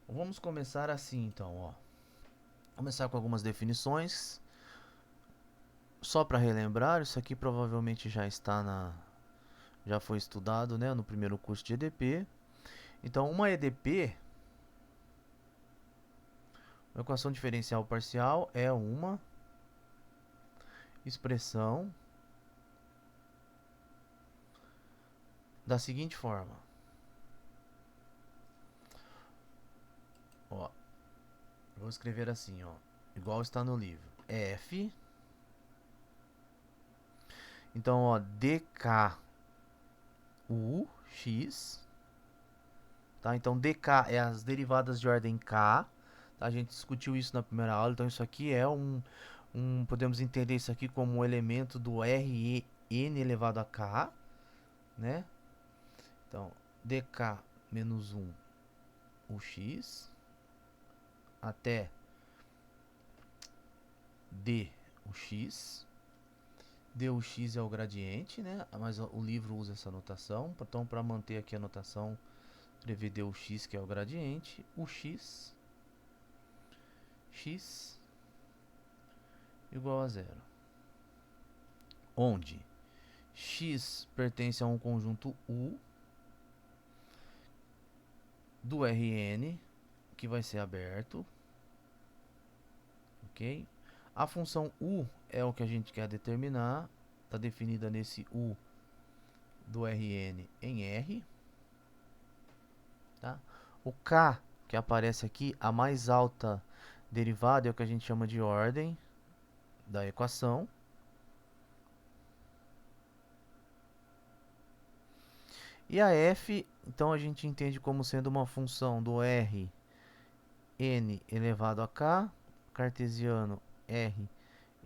Vamos começar assim então, ó. Começar com algumas definições. Só para relembrar, isso aqui provavelmente já foi estudado, né, no primeiro curso de EDP. Então, uma EDP, uma equação diferencial parcial, é uma expressão da seguinte forma. Ó, vou escrever assim, ó, igual está no livro. F. Então, ó, dk(u)x, tá? Então, dk é as derivadas de ordem k. Tá? A gente discutiu isso na primeira aula, então isso aqui é podemos entender isso aqui como um elemento do Rn elevado a k, né? Então, dk menos 1 o x até d o x. Dux é o gradiente, né? Mas o livro usa essa notação. Então, para manter aqui a notação, escrever dux, que é o gradiente, o x igual a zero. Onde x pertence a um conjunto U do Rn, que vai ser aberto, ok? A função U é o que a gente quer determinar, está definida nesse U do Rn em R, tá? O K, que aparece aqui, a mais alta derivada é o que a gente chama de ordem da equação. E a F, então a gente entende como sendo uma função do R n elevado a k, cartesiano R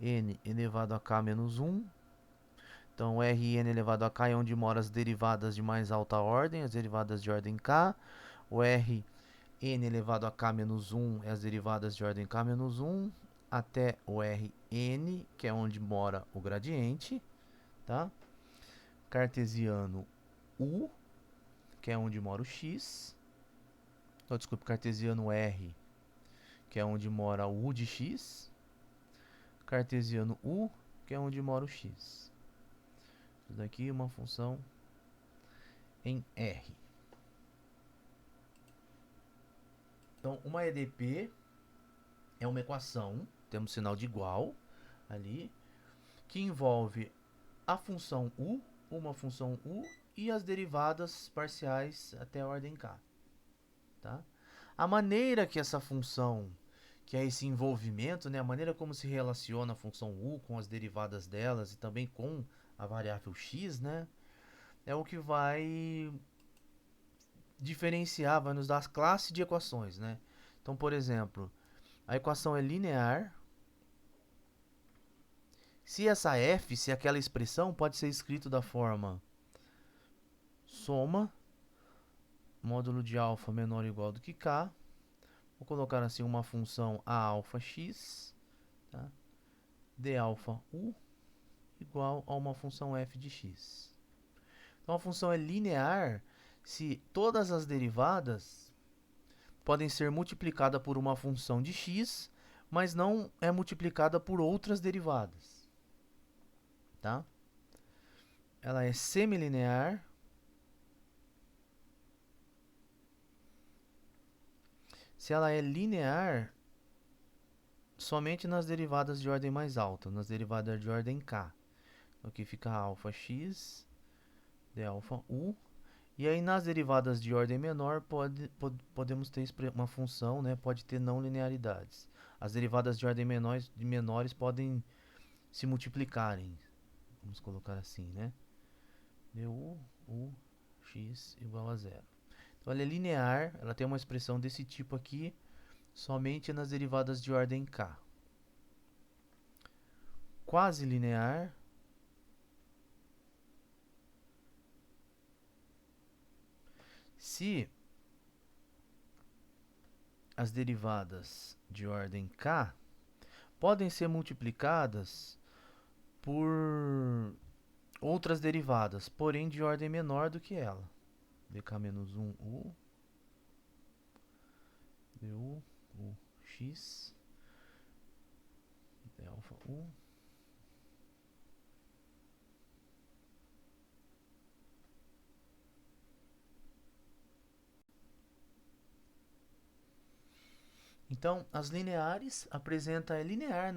n elevado a k menos 1. Então, Rn elevado a k é onde moram as derivadas de mais alta ordem, as derivadas de ordem k. O Rn elevado a k menos 1 é as derivadas de ordem k menos 1, até o Rn, que é onde mora o gradiente, tá? Cartesiano U, que é onde mora o x. Então, desculpe, cartesiano R, que é onde mora o U de x. Cartesiano U, que é onde mora o x. Isso daqui é uma função em R. Então, uma EDP é uma equação, temos sinal de igual ali, que envolve a função U, uma função U, e as derivadas parciais até a ordem k. Tá? A maneira que essa função, que é esse envolvimento, né, a maneira como se relaciona a função U com as derivadas delas e também com a variável x, né, é o que vai diferenciar, vai nos dar as classes de equações, né? Então, por exemplo, a equação é linear se essa f, se aquela expressão pode ser escrito da forma soma módulo de alfa menor ou igual do que k. Vou colocar assim uma função a alfa x, tá? D alfa u igual a uma função f de x. Então a função é linear se todas as derivadas podem ser multiplicadas por uma função de x, mas não é multiplicada por outras derivadas, tá? Ela é semilinear se ela é linear somente nas derivadas de ordem mais alta, nas derivadas de ordem k. Aqui fica alfa x de alfa u. E aí nas derivadas de ordem menor podemos ter uma função, né, pode ter não linearidades. As derivadas de ordem menores podem se multiplicarem. Vamos colocar assim, né? Du u x igual a zero. Então ela é linear, ela tem uma expressão desse tipo aqui, somente nas derivadas de ordem k. Quase linear se as derivadas de ordem k podem ser multiplicadas por outras derivadas, porém de ordem menor do que ela. dk menos 1u, x de alfa u Então, as lineares apresenta é linear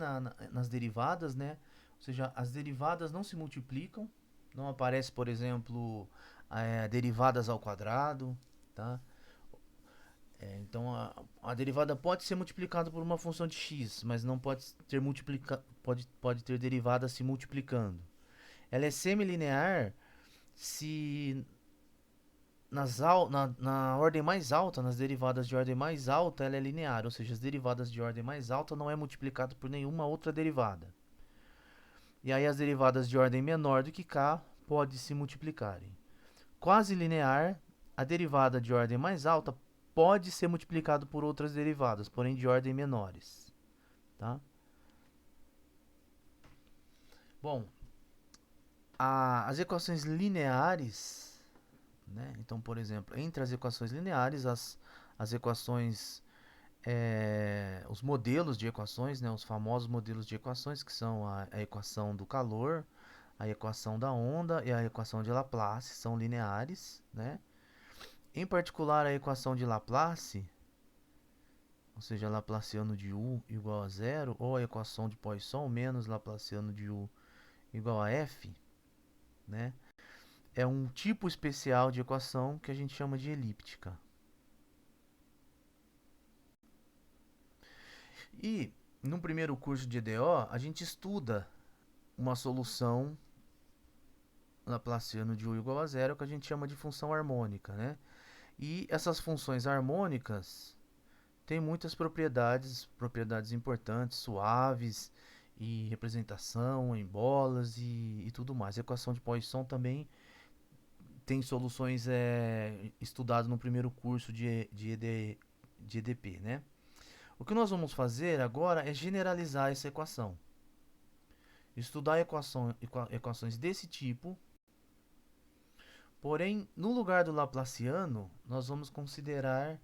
nas derivadas, né? Ou seja, as derivadas não se multiplicam, não aparece, por exemplo, derivadas ao quadrado, tá? Então, a derivada pode ser multiplicada por uma função de x, mas não pode ter pode ter derivada se multiplicando. Ela é semilinear se na ordem mais alta, nas derivadas de ordem mais alta, ela é linear, ou seja, as derivadas de ordem mais alta não é multiplicado por nenhuma outra derivada. E aí as derivadas de ordem menor do que k podem se multiplicarem. Quase linear, a derivada de ordem mais alta pode ser multiplicado por outras derivadas, porém de ordem menores. Tá? Bom, as equações lineares, né? Então, por exemplo, entre as equações lineares, as equações, os modelos de equações, né? Os famosos modelos de equações, que são a equação do calor, a equação da onda e a equação de Laplace, são lineares, né? Em particular, a equação de Laplace, ou seja, Laplaciano de u igual a zero, ou a equação de Poisson menos Laplaciano de u igual a f, né? É um tipo especial de equação que a gente chama de elíptica. E no primeiro curso de EDO, a gente estuda uma solução Laplaciano de u igual a zero que a gente chama de função harmônica, né? E essas funções harmônicas têm muitas propriedades importantes, suaves e representação em bolas e tudo mais. A equação de Poisson também tem soluções estudadas no primeiro curso de EDP, né? O que nós vamos fazer agora é generalizar essa equação. Estudar equações desse tipo, porém, no lugar do Laplaciano, nós vamos considerar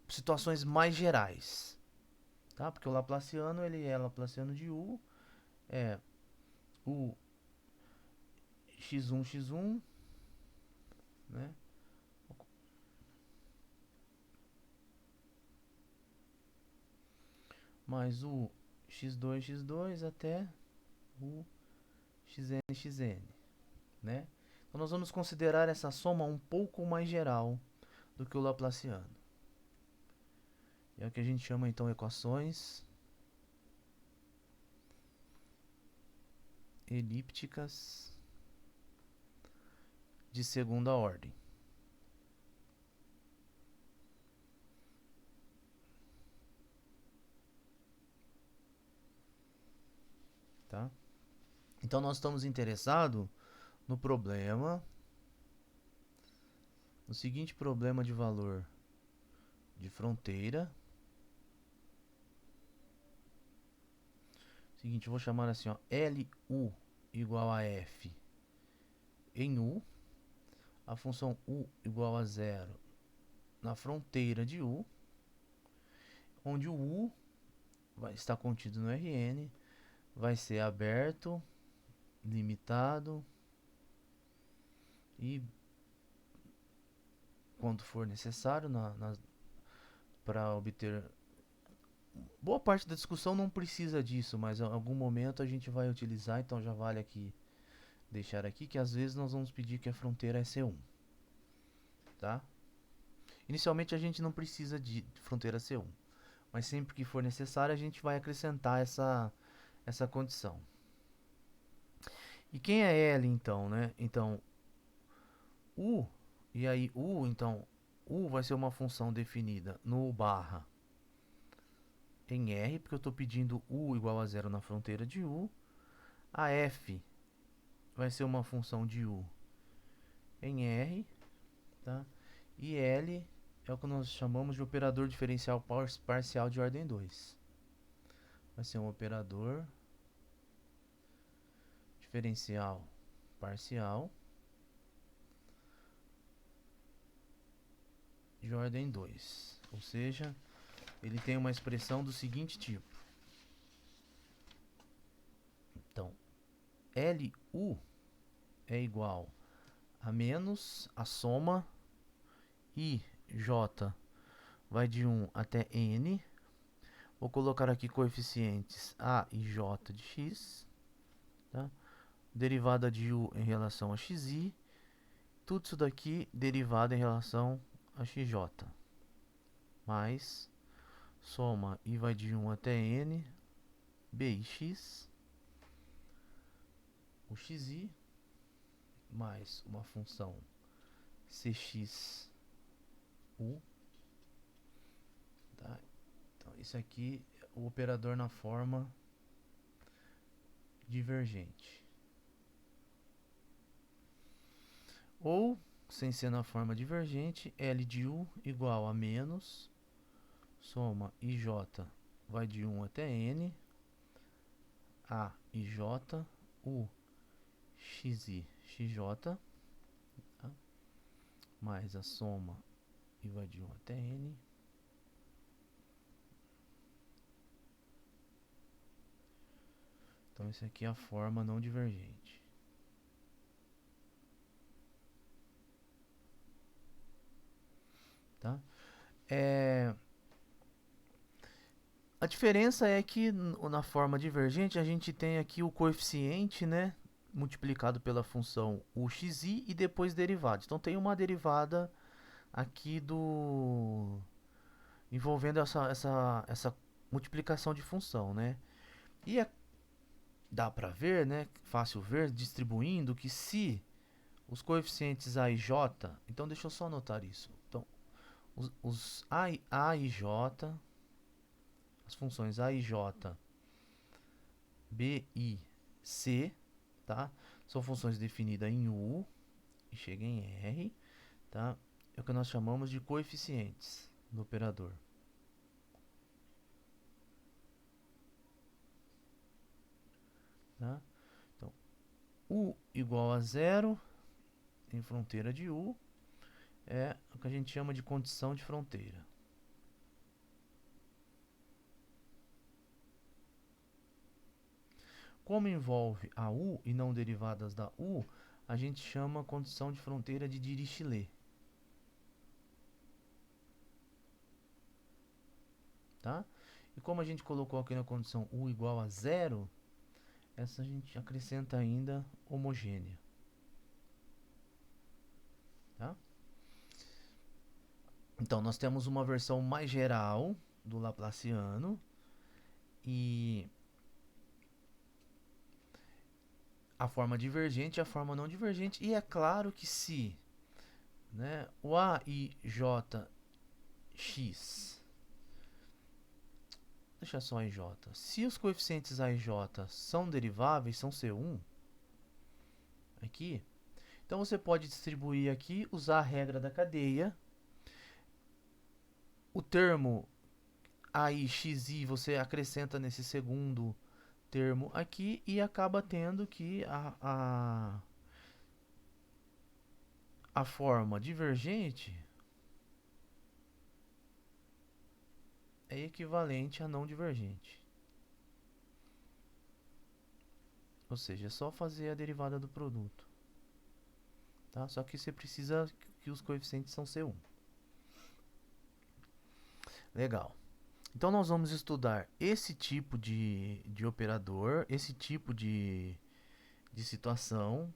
situações mais gerais. Tá? Porque o Laplaciano, ele é Laplaciano de u, é o x1, né? Mais o x2 até o xn, né? Então nós vamos considerar essa soma um pouco mais geral do que o Laplaciano. É o que a gente chama então equações elípticas de segunda ordem. Tá? Então nós estamos interessados no problema, no seguinte problema de valor de fronteira. Seguinte, eu vou chamar assim, ó, LU igual a F em U, a função U igual a zero na fronteira de U, onde o U vai estar contido no Rn, vai ser aberto, limitado e quando for necessário para obter. Boa parte da discussão não precisa disso, mas em algum momento a gente vai utilizar, então já vale aqui deixar aqui que às vezes nós vamos pedir que a fronteira é C1, tá? Inicialmente a gente não precisa de fronteira C1, mas sempre que for necessário a gente vai acrescentar essa condição. E quem é L então, né? Então, U, e aí então, U vai ser uma função definida no barra em R, porque eu estou pedindo U igual a zero na fronteira de U. A F vai ser uma função de U em R, tá? E L é o que nós chamamos de operador diferencial parcial de ordem 2. Vai ser um operador diferencial parcial de ordem 2. Ou seja, ele tem uma expressão do seguinte tipo. Então, LU é igual a menos a soma IJ vai de 1 até N. Vou colocar aqui coeficientes A e J de x. Tá? Derivada de U em relação a xi. Tudo isso daqui derivado em relação a xj. Mais soma I vai de 1 até N. BX. O xi mais uma função cxu, tá? Então, isso aqui é o operador na forma divergente. Ou, sem ser na forma divergente, L de U igual a menos soma IJ vai de 1 até N, A e J, U, XI, XJ, tá? Mais a soma I vai de 1 até N. Então, essa aqui é a forma não divergente. Tá? A diferença é que na forma divergente a gente tem aqui o coeficiente, né, multiplicado pela função uxi e depois derivada. Então tem uma derivada aqui envolvendo essa multiplicação de função, né? E dá para ver, né, fácil ver, distribuindo que se os coeficientes a e j, então deixa eu só anotar isso. Então, os a e j, as funções a e j, b e c, tá? São funções definidas em u e chegam em r, tá? É o que nós chamamos de coeficientes do operador. Tá? Então, u igual a zero em fronteira de u é o que a gente chama de condição de fronteira. Como envolve a u e não derivadas da u, a gente chama a condição de fronteira de Dirichlet. Tá? E como a gente colocou aqui na condição u igual a zero, essa a gente acrescenta ainda homogênea. Tá? Então, nós temos uma versão mais geral do Laplaciano e a forma divergente e a forma não divergente. E é claro que se, né, o a e j x, deixa só i j, se os coeficientes a e j são deriváveis, são C1, aqui, então você pode distribuir aqui, usar a regra da cadeia. O termo AI, XI, você acrescenta nesse segundo termo aqui e acaba tendo que a forma divergente é equivalente a não divergente. Ou seja, é só fazer a derivada do produto. Tá? Só que você precisa que os coeficientes são C1. Legal. Então nós vamos estudar esse tipo de operador, esse tipo de situação.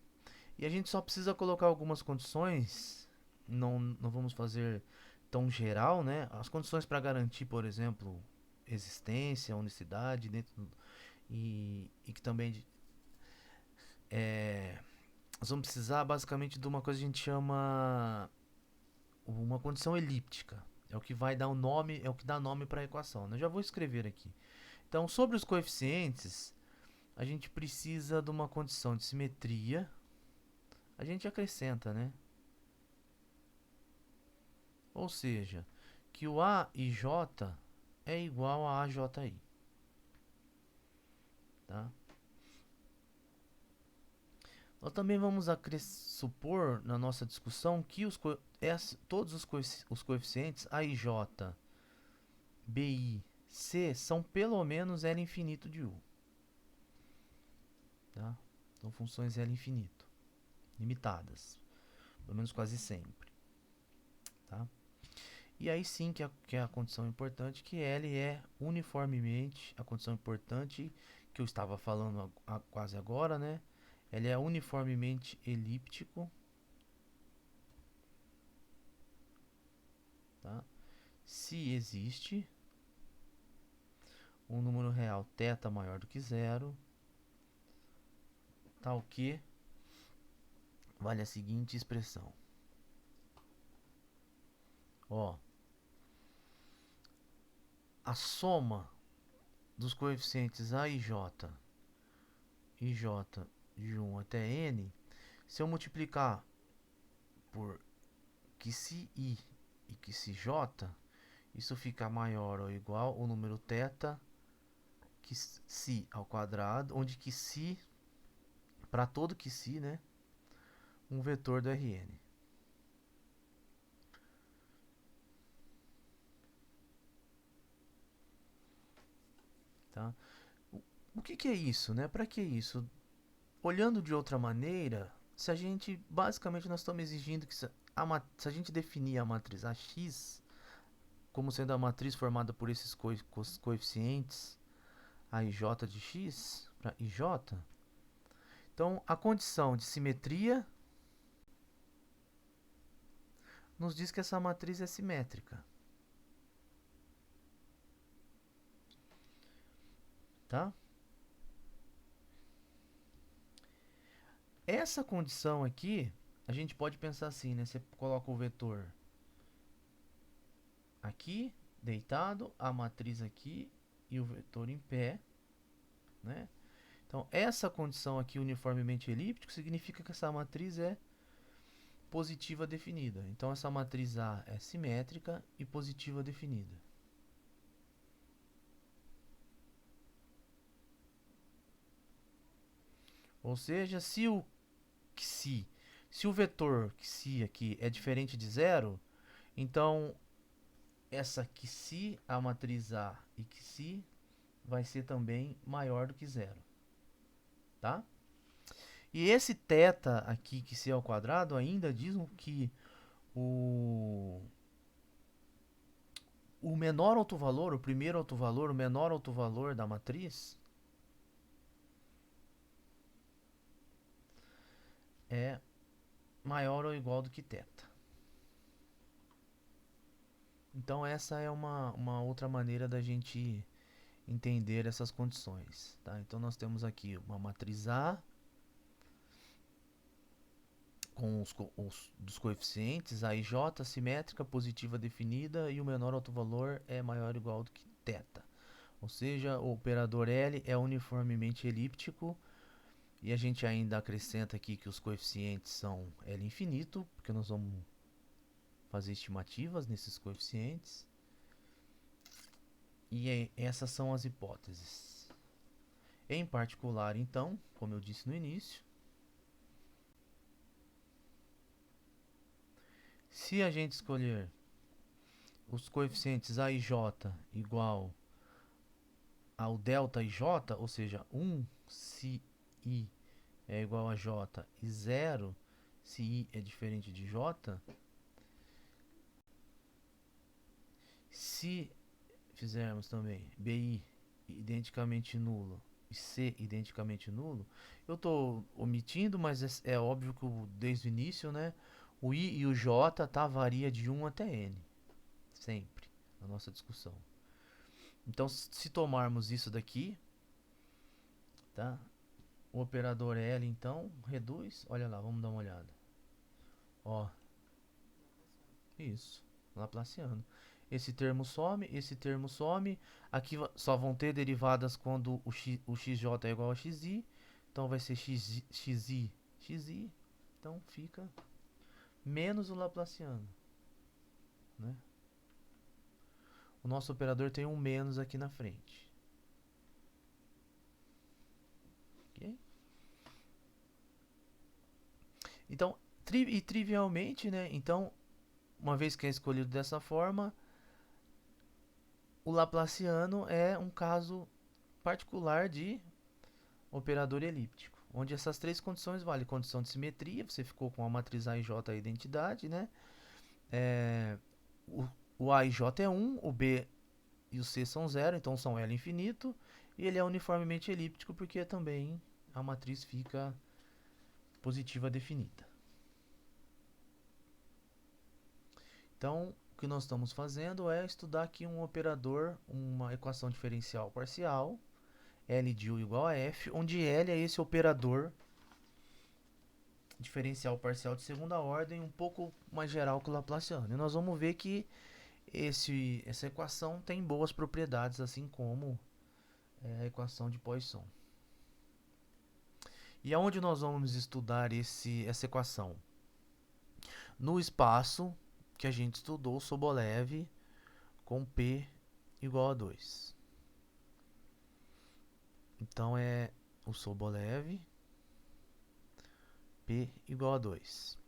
E a gente só precisa colocar algumas condições. Não vamos fazer tão geral, né? As condições para garantir, por exemplo, existência, unicidade dentro e que também nós vamos precisar basicamente de uma coisa que a gente chama uma condição elíptica. É o que vai dar o nome, é o que dá nome para a equação, né? Eu já vou escrever aqui. Então, sobre os coeficientes, a gente precisa de uma condição de simetria. A gente acrescenta, né? Ou seja, que o a e j é igual a AJI. Tá? Nós também vamos supor na nossa discussão que todos os coeficientes a e j B, I, C são pelo menos L infinito de U. Tá? São funções L infinito, limitadas, pelo menos quase sempre. Tá? E aí sim que é a condição importante, que L é uniformemente, a condição importante que eu estava falando quase agora, né? Ele é uniformemente elíptico, tá? Se existe um número real θ maior do que zero, tal que vale a seguinte expressão. Ó, a soma dos coeficientes A e J de 1 até N, se eu multiplicar por que se I e que se J, isso fica maior ou igual ao número θ que si ao quadrado, onde que si, para todo que si, né, um vetor do Rn. Tá? O que é isso, né? Para que isso? Olhando de outra maneira, se a gente, basicamente, nós estamos exigindo que se a gente definir a matriz AX como sendo a matriz formada por esses coeficientes A e J de X, para IJ, então a condição de simetria nos diz que essa matriz é simétrica. Tá? Essa condição aqui, a gente pode pensar assim, né? Você coloca o vetor aqui, deitado, a matriz aqui e o vetor em pé, né? Então, essa condição aqui uniformemente elíptico significa que essa matriz é positiva definida. Então, essa matriz A é simétrica e positiva definida. Ou seja, se o vetor xi aqui é diferente de zero, então essa xi, a matriz A e xi, vai ser também maior do que zero. Tá? E esse θ aqui, que c ao quadrado, ainda diz que o menor autovalor, o primeiro autovalor, o menor autovalor da matriz é maior ou igual do que θ. Então essa é uma outra maneira da gente entender essas condições. Tá? Então nós temos aqui uma matriz A com dos coeficientes A e J, simétrica, positiva definida, e o menor autovalor é maior ou igual do que θ. Ou seja, o operador L é uniformemente elíptico, e a gente ainda acrescenta aqui que os coeficientes são L infinito, porque nós vamos fazer estimativas nesses coeficientes. E essas são as hipóteses. Em particular, então, como eu disse no início, se a gente escolher os coeficientes A e J igual ao delta ij, ou seja, 1 se I é igual a J e 0 se I é diferente de J, se fizermos também BI identicamente nulo e C identicamente nulo, eu estou omitindo, mas é óbvio que desde o início, né, o I e o J varia de 1 até N, sempre, na nossa discussão. Então, se tomarmos isso daqui, tá? O operador L, então, reduz. Olha lá, vamos dar uma olhada. Ó, isso, Laplaciano. Esse termo some. Aqui só vão ter derivadas quando o xj é igual a xi. Então vai ser xi. Então fica menos o Laplaciano, né? O nosso operador tem um menos aqui na frente. Ok? Então, trivialmente, né? Então, uma vez que é escolhido dessa forma, o laplaciano é um caso particular de operador elíptico, onde essas três condições valem. Condição de simetria, você ficou com a matriz A e J a identidade, né? É, o, o A e J é 1, o B e o C são 0, então são L infinito, e ele é uniformemente elíptico porque também a matriz fica positiva definida. Então, o que nós estamos fazendo é estudar aqui um operador, uma equação diferencial parcial, L de U igual a F, onde L é esse operador diferencial parcial de segunda ordem, um pouco mais geral que o laplaciano. E nós vamos ver que essa equação tem boas propriedades, assim como a equação de Poisson. E aonde nós vamos estudar essa equação? No espaço que a gente estudou, Sobolev, com P igual a 2. Então é o Sobolev, P igual a 2.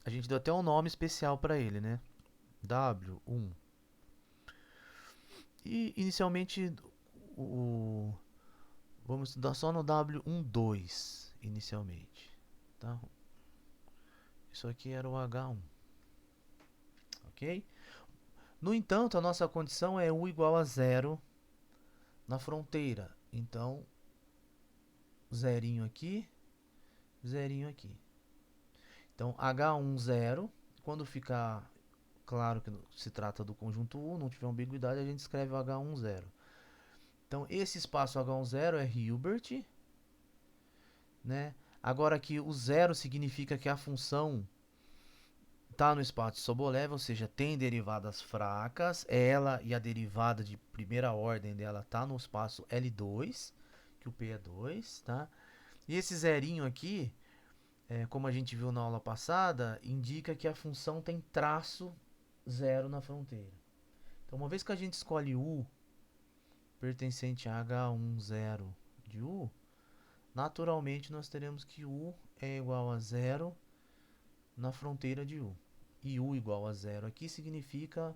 A gente deu até um nome especial para ele, né? W1. E inicialmente vamos estudar só no W12 inicialmente, tá? Isso aqui era o H1, ok? No entanto, a nossa condição é U igual a 0 na fronteira. Então, zerinho aqui, zerinho aqui. Então, H1, 0. Quando ficar claro que se trata do conjunto U, não tiver ambiguidade, a gente escreve o H1, 0. Então, esse espaço H1, 0 é Hilbert, né? Agora aqui o 0 significa que a função está no espaço de Sobolev, ou seja, tem derivadas fracas. Ela e a derivada de primeira ordem dela está no espaço L2, que o P é 2, tá? E esse zerinho aqui, como a gente viu na aula passada, indica que a função tem traço 0 na fronteira. Então, uma vez que a gente escolhe U pertencente a H1, 0 de U, naturalmente nós teremos que U é igual a 0 na fronteira de U. E U igual a 0 aqui significa,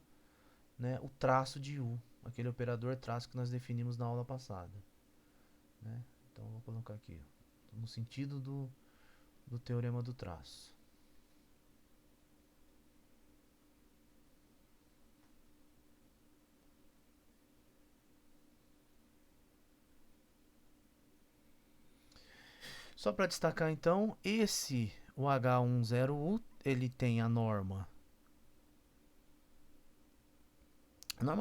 né, o traço de U, aquele operador traço que nós definimos na aula passada, né? Então vou colocar aqui, ó, no sentido do teorema do traço. Só para destacar então, o H10U, ele tem a norma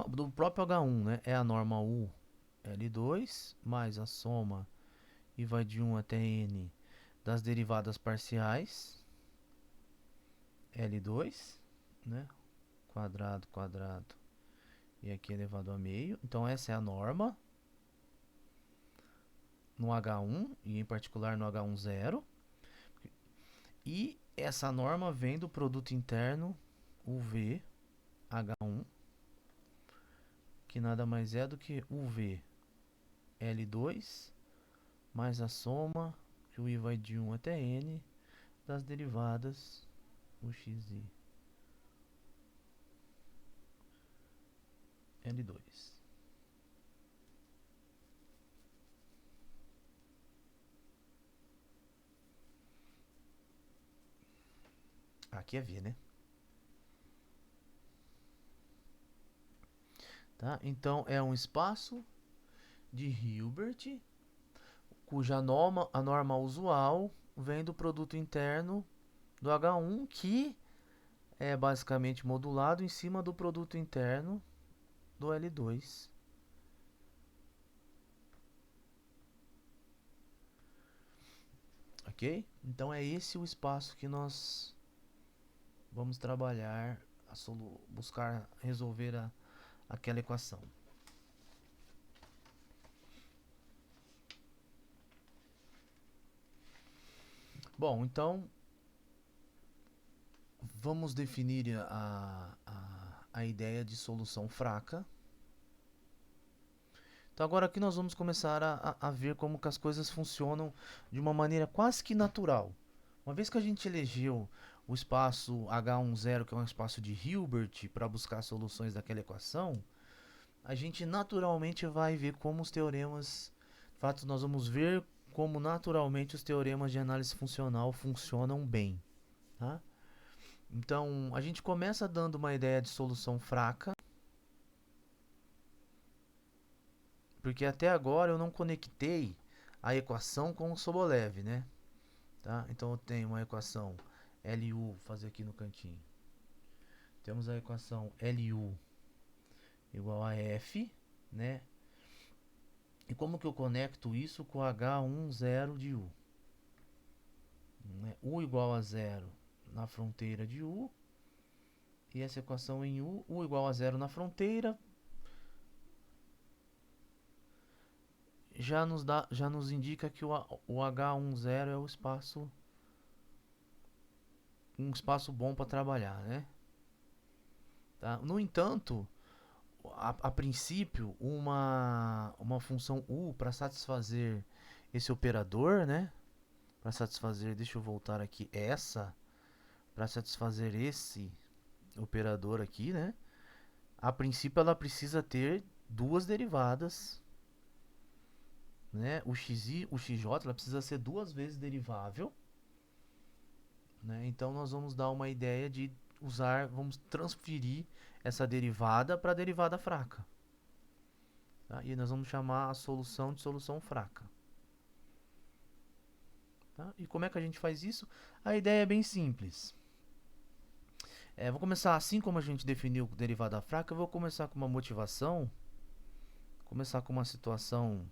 do próprio H1, né? É a norma U L2 mais a soma e vai de 1 até N das derivadas parciais L2, né? Quadrado, quadrado e aqui elevado a meio. Então essa é a norma no H1 e em particular no H1 zero. E essa norma vem do produto interno UV H1, que nada mais é do que UV L2 mais a soma, que o I vai de 1 até N, das derivadas UXI L2. Aqui é V, né? Tá? Então é um espaço de Hilbert cuja a norma usual vem do produto interno do H1, que é basicamente modulado em cima do produto interno do L2. Ok? Então é esse o espaço que nós vamos trabalhar, buscar resolver aquela equação. Bom, então vamos definir a ideia de solução fraca. Então agora aqui nós vamos começar a ver como que as coisas funcionam de uma maneira quase que natural. Uma vez que a gente elegeu o espaço H10, que é um espaço de Hilbert, para buscar soluções daquela equação, a gente naturalmente vai ver como os teoremas, de fato, nós vamos ver como naturalmente os teoremas de análise funcional funcionam bem, tá? Então, a gente começa dando uma ideia de solução fraca, porque até agora eu não conectei a equação com o Sobolev, né? Tá? Então eu tenho uma equação LU, vou fazer aqui no cantinho. Temos a equação LU igual a F, né? E como que eu conecto isso com H10 de U? Né? U igual a zero na fronteira de U. E essa equação em U igual a zero na fronteira, já nos indica que o H10 é um espaço bom para trabalhar, né? Tá? No entanto, a princípio, uma função U para satisfazer esse operador, né? Para satisfazer, deixa eu voltar aqui, para satisfazer esse operador aqui, né? A princípio, ela precisa ter duas derivadas, né? O xi, o xj, ela precisa ser duas vezes derivável, né? Então, nós vamos dar uma ideia de vamos transferir essa derivada para a derivada fraca. Tá? E nós vamos chamar a solução de solução fraca. Tá? E como é que a gente faz isso? A ideia é bem simples. Vou começar assim como a gente definiu derivada fraca, eu vou começar com uma motivação, começar com uma situação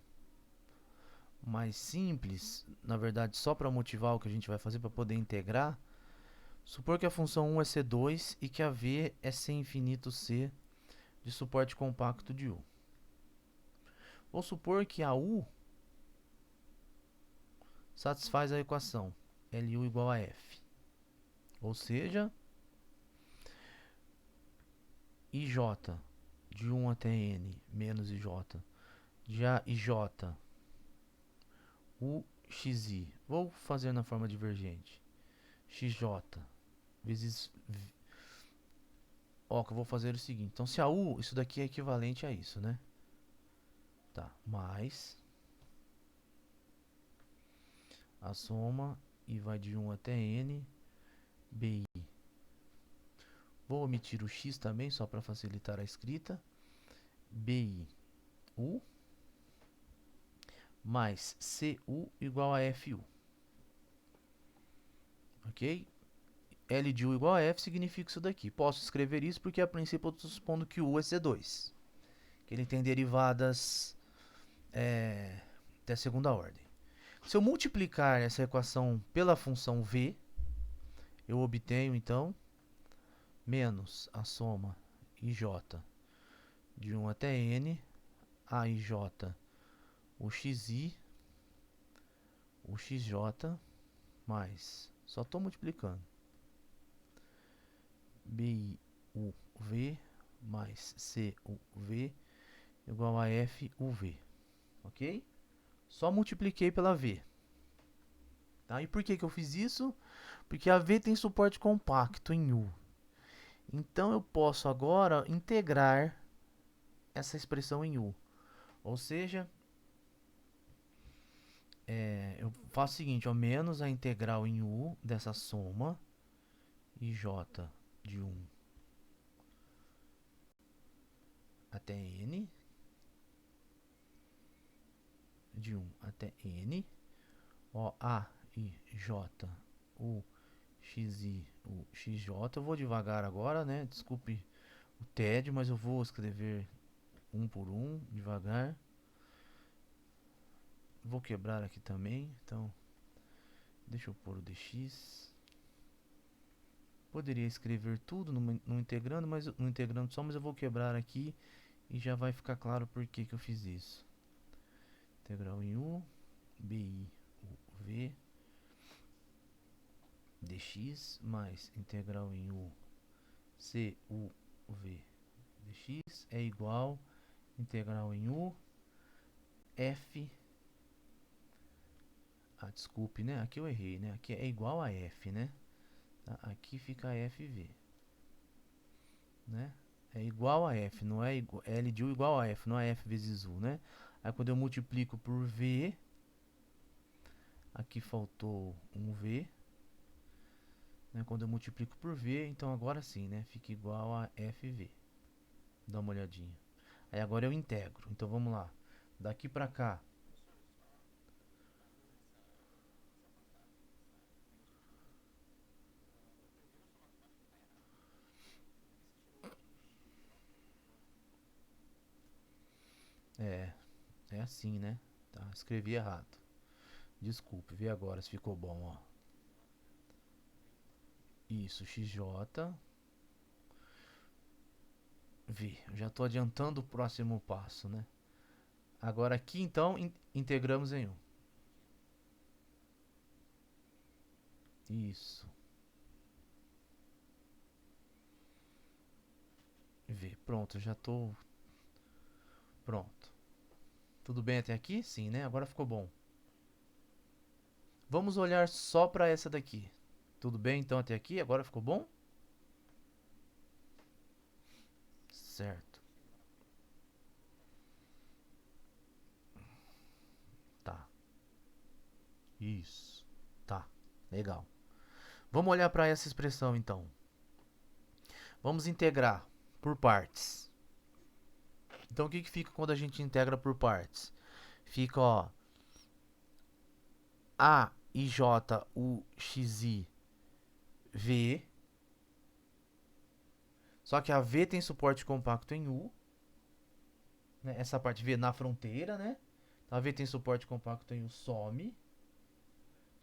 mais simples, na verdade só para motivar o que a gente vai fazer para poder integrar. Supor que a função 1 é C2 e que a V é C infinito C de suporte compacto de U. Vou supor que a U satisfaz a equação LU igual a F. Ou seja, IJ de 1 até N menos IJ de A IJ U xi. Vou fazer na forma divergente. XJ vezes... Ó, que eu vou fazer o seguinte. Então, se a U, isso daqui é equivalente a isso, né? Tá, mais a soma e vai de 1 até N BI. Vou omitir o X também, só para facilitar a escrita. BI U mais CU igual a FU. Ok? L de U igual a F significa isso daqui. Posso escrever isso porque a princípio eu estou supondo que U é C2. Que ele tem derivadas até segunda ordem. Se eu multiplicar essa equação pela função V, eu obtenho então menos a soma IJ de 1 até N, AIJ, o XI, o XJ, mais, só estou multiplicando, BIUV mais CUV igual a FUV, ok? Só multipliquei pela V. Tá? E por que eu fiz isso? Porque a V tem suporte compacto em U. Então eu posso agora integrar essa expressão em U. Ou seja, eu faço o seguinte, ó, menos a integral em U dessa soma IJ de 1 até N, de 1 até N, ó, A e J, o XI, o XJ. Eu vou devagar agora, né? Desculpe o tédio, mas eu vou escrever um por um, devagar. Vou quebrar aqui também, então deixa eu pôr o dx. Poderia escrever tudo no integrando, no integrando só, mas eu vou quebrar aqui e já vai ficar claro por que eu fiz isso. Integral em U, BI, U, V, dx, mais integral em U, C, U, V, dx é igual integral em U, F, desculpe, né? Aqui eu errei, né? Aqui é igual a F, né? Tá? Aqui fica FV, né? é igual a F, não é igual, L de U igual a F, não é F vezes U, né? Aí quando eu multiplico por V, aqui faltou um V, né? Quando eu multiplico por V, então agora sim, né? Fica igual a FV. Dá uma olhadinha. Aí agora eu integro. Então vamos lá. Daqui pra cá. É, é assim, né? Tá, escrevi errado. Desculpe, vê agora se ficou bom, ó. Isso, XJ. V. Eu já tô adiantando o próximo passo, né? Agora aqui então integramos em 1. Isso. V. Pronto, já tô pronto. Tudo bem até aqui? Sim, né? Agora ficou bom. Vamos olhar só para essa daqui. Tudo bem então até aqui? Agora ficou bom? Certo. Tá. Isso. Tá. Legal. Vamos olhar para essa expressão então. Vamos integrar por partes. Então o que que fica quando a gente integra por partes? Fica, ó, A I J U X I V. Só que a V tem suporte compacto em U, né? Essa parte V na fronteira, né? A V tem suporte compacto em U, some.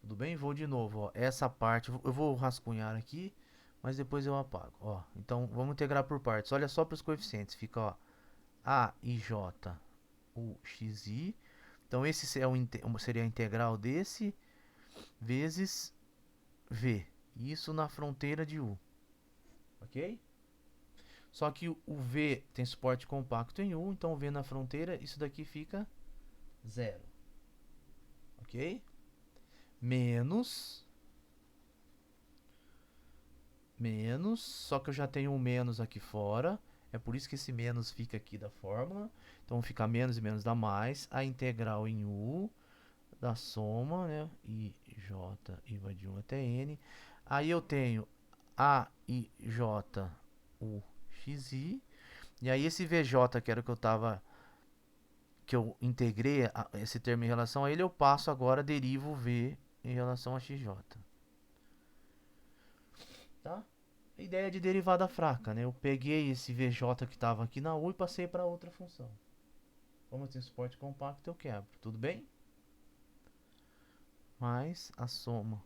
Tudo bem? Vou de novo, ó. Essa parte eu vou rascunhar aqui, mas depois eu apago, ó. Então vamos integrar por partes. Olha só para os coeficientes, fica, ó, A I J U X I. Então esse é seria a integral desse vezes V. Isso na fronteira de U, ok? Só que o V tem suporte compacto em U, então o V na fronteira, isso daqui fica zero, ok? Menos, só que eu já tenho um menos aqui fora, é por isso que esse menos fica aqui da fórmula. Então fica menos e menos dá mais, a integral em U da soma, né? I, J, I vai de 1 até N. Aí eu tenho A, I, J, U, X, I. E aí esse VJ, que era o que eu tava, que eu integrei esse termo em relação a ele, eu passo agora, derivo o V em relação a XJ. Tá? A ideia de derivada fraca, né? Eu peguei esse VJ que estava aqui na U e passei para outra função. Como tem suporte compacto, eu quebro. Tudo bem? Mais a soma.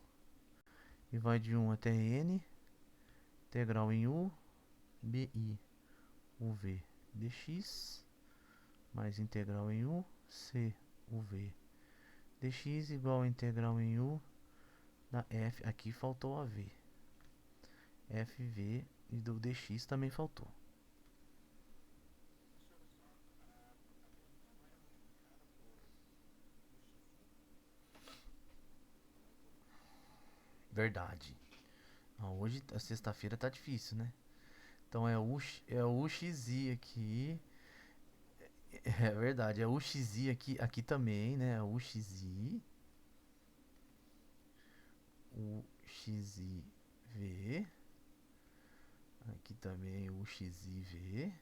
E vai de 1 até N. Integral em U. BI. UV dx. Mais integral em U. C. UV dx igual a integral em U da F. Aqui faltou a V. FV e do dx também faltou. Verdade. Ah, hoje, a sexta-feira tá difícil, né? Então é o UXI aqui. É verdade, é o UXI aqui também, né? É o UXI. O XIV. Aqui também o XIV.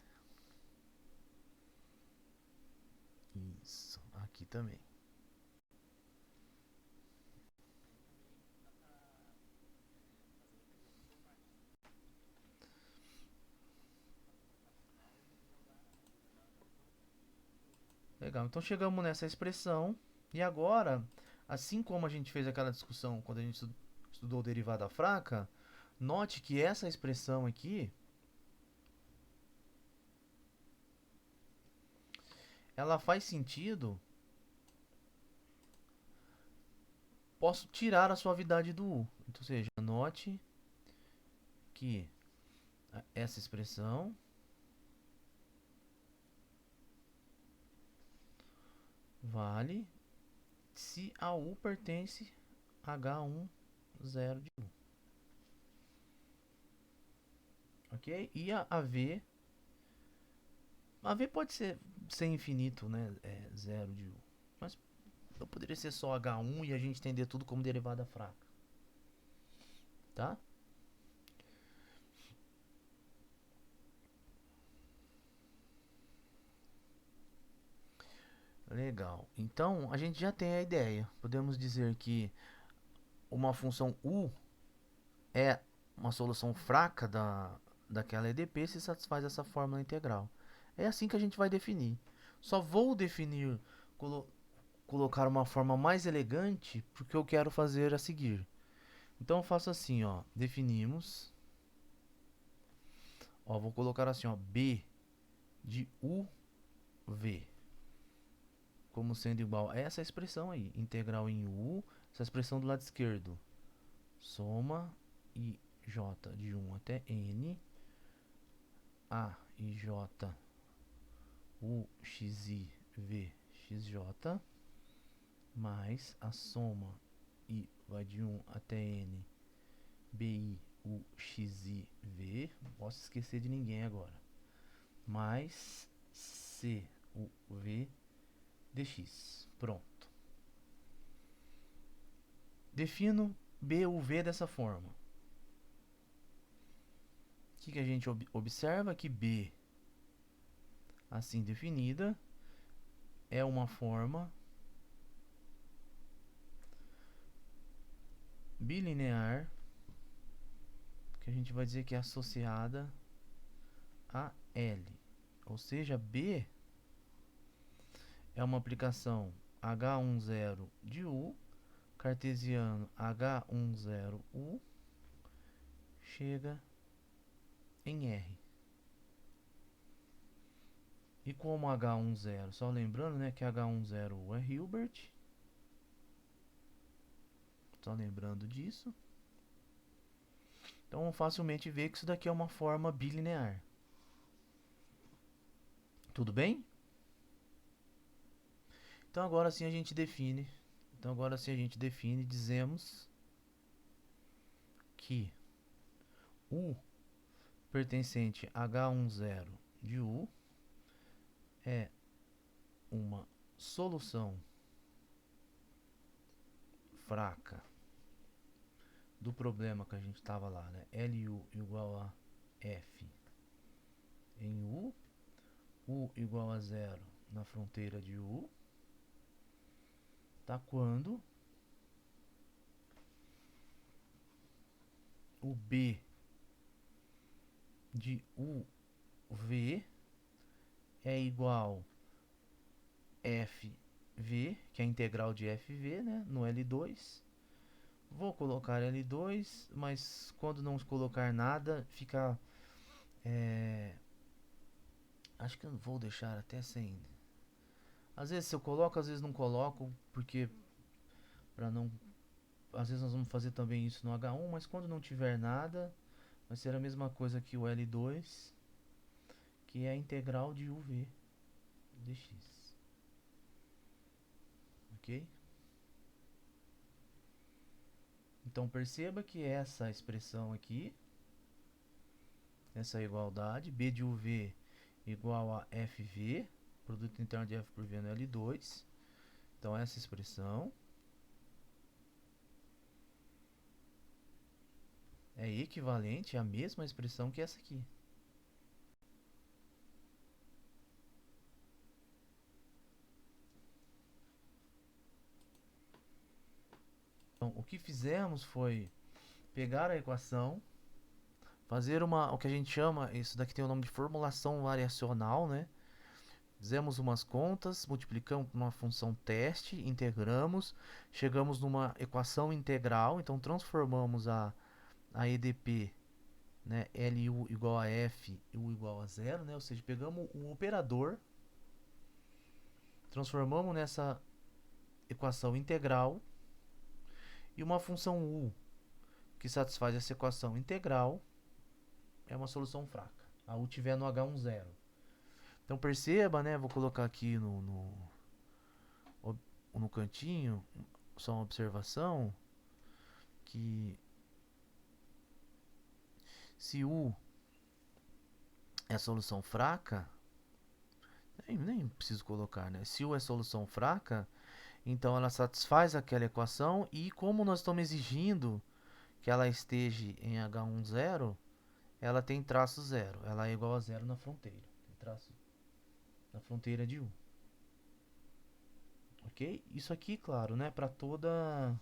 Isso, aqui também. Legal, então chegamos nessa expressão. E agora, assim como a gente fez aquela discussão quando a gente estudou derivada fraca, note que essa expressão aqui, ela faz sentido. Posso tirar a suavidade do U. Então, ou seja, note que essa expressão vale se a U pertence a H10 de U. Ok? E a V A V pode ser infinito, né? É zero de U. Mas eu poderia ser só H1 e a gente entender tudo como derivada fraca. Tá? Legal. Então a gente já tem a ideia. Podemos dizer que uma função U é uma solução fraca daquela EDP se satisfaz essa fórmula integral. É assim que a gente vai definir. Só vou definir, colocar uma forma mais elegante porque eu quero fazer a seguir. Então eu faço assim, ó, definimos, ó, vou colocar assim, ó, B de UV como sendo igual a essa expressão aí, integral em U, essa expressão do lado esquerdo, soma i j de 1 até n, a i j u x i v x j, mais a soma i vai de 1 até n, bi u x i v, não posso esquecer de ninguém agora, mais c u v dx. Pronto. Defino B u v dessa forma. O que a gente observa? Que B, assim definida, é uma forma bilinear, que a gente vai dizer que é associada a L. Ou seja, B é uma aplicação H10 de U, cartesiano H10U, chega em R. E como H10, só lembrando, né, que H10U é Hilbert, só lembrando disso. Então, facilmente ver que isso daqui é uma forma bilinear. Tudo bem? Então, agora sim a gente define. Então, agora sim a gente define, dizemos que U pertencente a H10 de U é uma solução fraca do problema que a gente estava lá, né? LU igual a F em U igual a zero na fronteira de U, tá? Quando o B de UV é igual FV, que é a integral de FV, né? No L2. Vou colocar L2, mas quando não colocar nada, fica... acho que eu vou deixar até sem. Às vezes eu coloco, às vezes não coloco, porque para não... Às vezes nós vamos fazer também isso no H1, mas quando não tiver nada, vai ser a mesma coisa que o L2, que é a integral de UV dx. Ok? Então perceba que essa expressão aqui, essa igualdade, B de UV igual a FV, produto interno de F por V no L2. Então essa expressão é equivalente à mesma expressão que essa aqui. Então o que fizemos foi pegar a equação, fazer o que a gente chama, isso daqui tem o nome de formulação variacional, né? Fizemos umas contas, multiplicamos por uma função teste, integramos, chegamos numa equação integral, então transformamos a EDP, né, LU igual a F e U igual a zero, né? Ou seja, pegamos um operador, transformamos nessa equação integral e uma função U que satisfaz essa equação integral é uma solução fraca. A U tiver no H10. Então perceba, né? Vou colocar aqui no cantinho só uma observação que se U é a solução fraca, Nem preciso colocar, né? Se U é solução fraca, então ela satisfaz aquela equação e como nós estamos exigindo que ela esteja em H10, ela tem traço zero. Ela é igual a zero na fronteira. Tem traço na fronteira de U. Ok? Isso aqui, claro, né? Para toda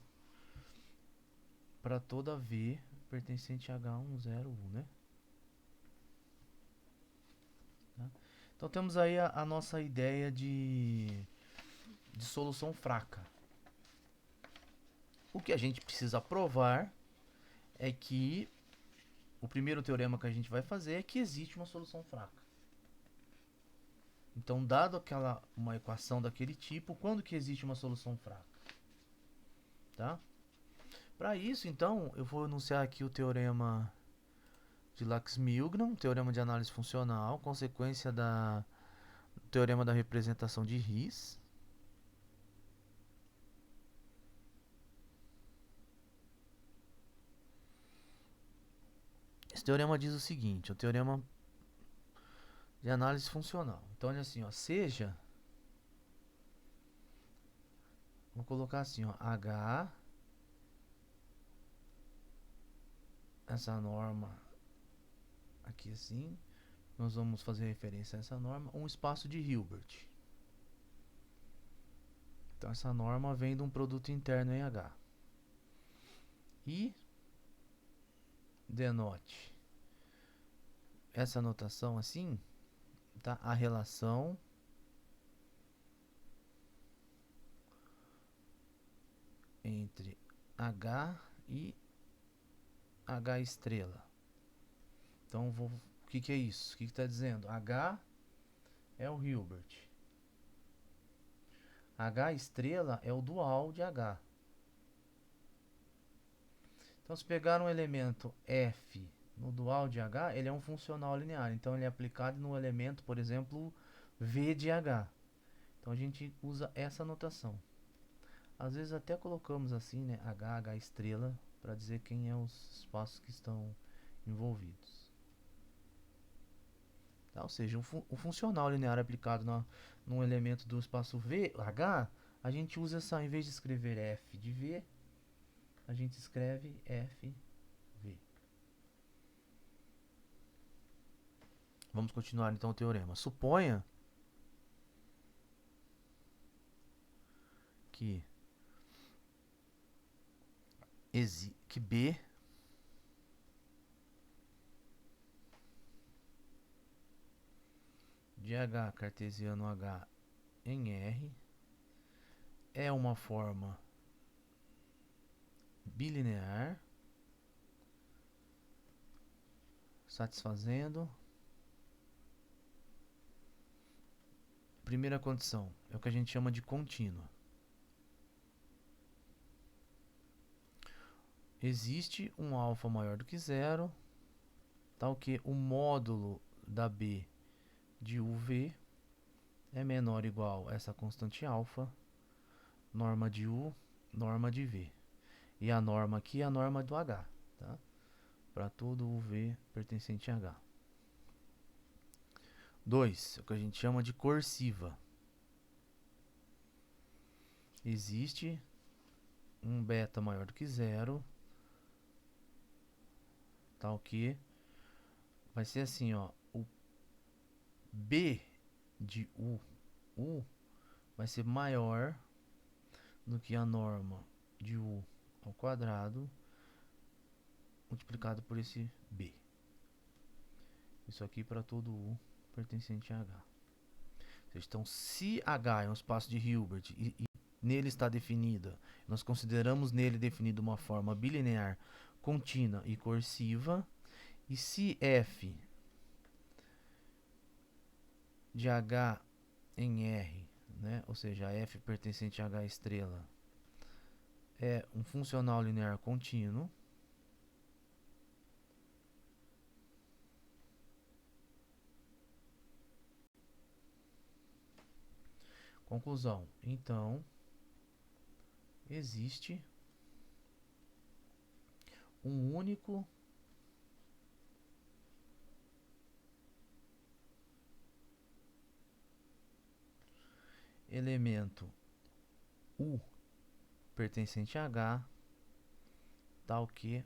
V pertencente a H10U, né? Tá? Então temos aí a nossa ideia de solução fraca. O que a gente precisa provar é que o primeiro teorema que a gente vai fazer é que existe uma solução fraca. Então, dado uma equação daquele tipo, quando que existe uma solução fraca? Tá? Para isso, então, eu vou enunciar aqui o teorema de Lax-Milgram, teorema de análise funcional, consequência do teorema da representação de Riesz. Esse teorema diz o seguinte, o teorema de análise funcional. Então, olha assim, ó, seja, vou colocar assim, ó, H, essa norma aqui assim, nós vamos fazer referência a essa norma, um espaço de Hilbert. Então, essa norma vem de um produto interno em H. E denote essa notação assim, tá? A relação entre H e H estrela. Então, o que é isso? O que está dizendo? H é o Hilbert. H estrela é o dual de H. Então, se pegar um elemento F no dual de H, ele é um funcional linear. Então, ele é aplicado no elemento, por exemplo, V de H. Então, a gente usa essa notação. Às vezes até colocamos assim, né, H estrela, para dizer quem é os espaços que estão envolvidos. Tá? Ou seja, o funcional linear aplicado num elemento do espaço V, H, a gente usa essa, em vez de escrever F de V, a gente escreve FV. Vamos continuar então o teorema. Suponha que B de H cartesiano H em R é uma forma bilinear satisfazendo. Primeira condição é o que a gente chama de contínua. Existe um alfa maior do que zero, tal que o módulo da B de UV é menor ou igual a essa constante alfa, norma de U, norma de V. E a norma aqui é a norma do H, tá? Para todo UV pertencente a H. 2, é o que a gente chama de cursiva. Existe um beta maior do que zero, tal que vai ser assim, ó, o B de U vai ser maior do que a norma de U ao quadrado multiplicado por esse B. Isso aqui para todo U pertencente a H. Então, se H é um espaço de Hilbert e nele está definida, nós consideramos nele definida uma forma bilinear contínua e cursiva, e se F de H em R, né, ou seja, F pertencente a H estrela, é um funcional linear contínuo, conclusão, então existe um único elemento U pertencente a H, tal que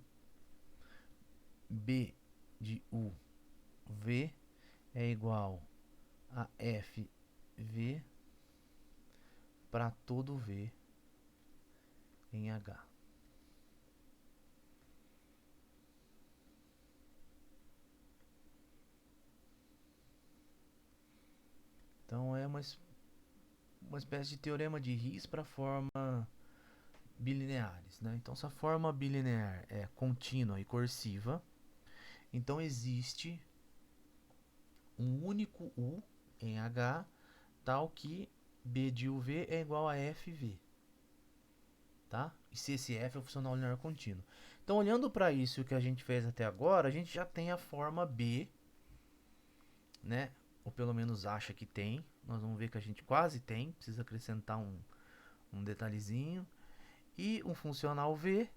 B de U V é igual a FV para todo V em H. Então é uma espécie de teorema de Riesz para forma bilineares, né? Então se a forma bilinear é contínua e cursiva, então existe um único U em H, tal que B de UV é igual a FV. Tá? E se esse F é o funcional linear contínuo. Então, olhando para isso que a gente fez até agora, a gente já tem a forma B, né? Ou pelo menos acha que tem. Nós vamos ver que a gente quase tem. Precisa acrescentar um detalhezinho. E um funcional V.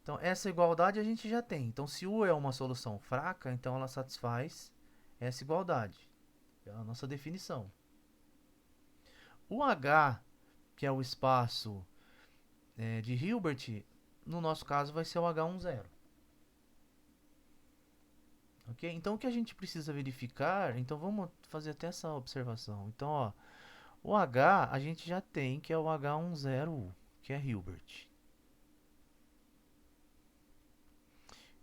Então, essa igualdade a gente já tem. Então, se U é uma solução fraca, então ela satisfaz essa igualdade. É a nossa definição. O H, que é o espaço de Hilbert, no nosso caso vai ser o H10. Ok? Então o que a gente precisa verificar, então vamos fazer até essa observação. Então, ó, o H a gente já tem, que é o H10U, que é Hilbert.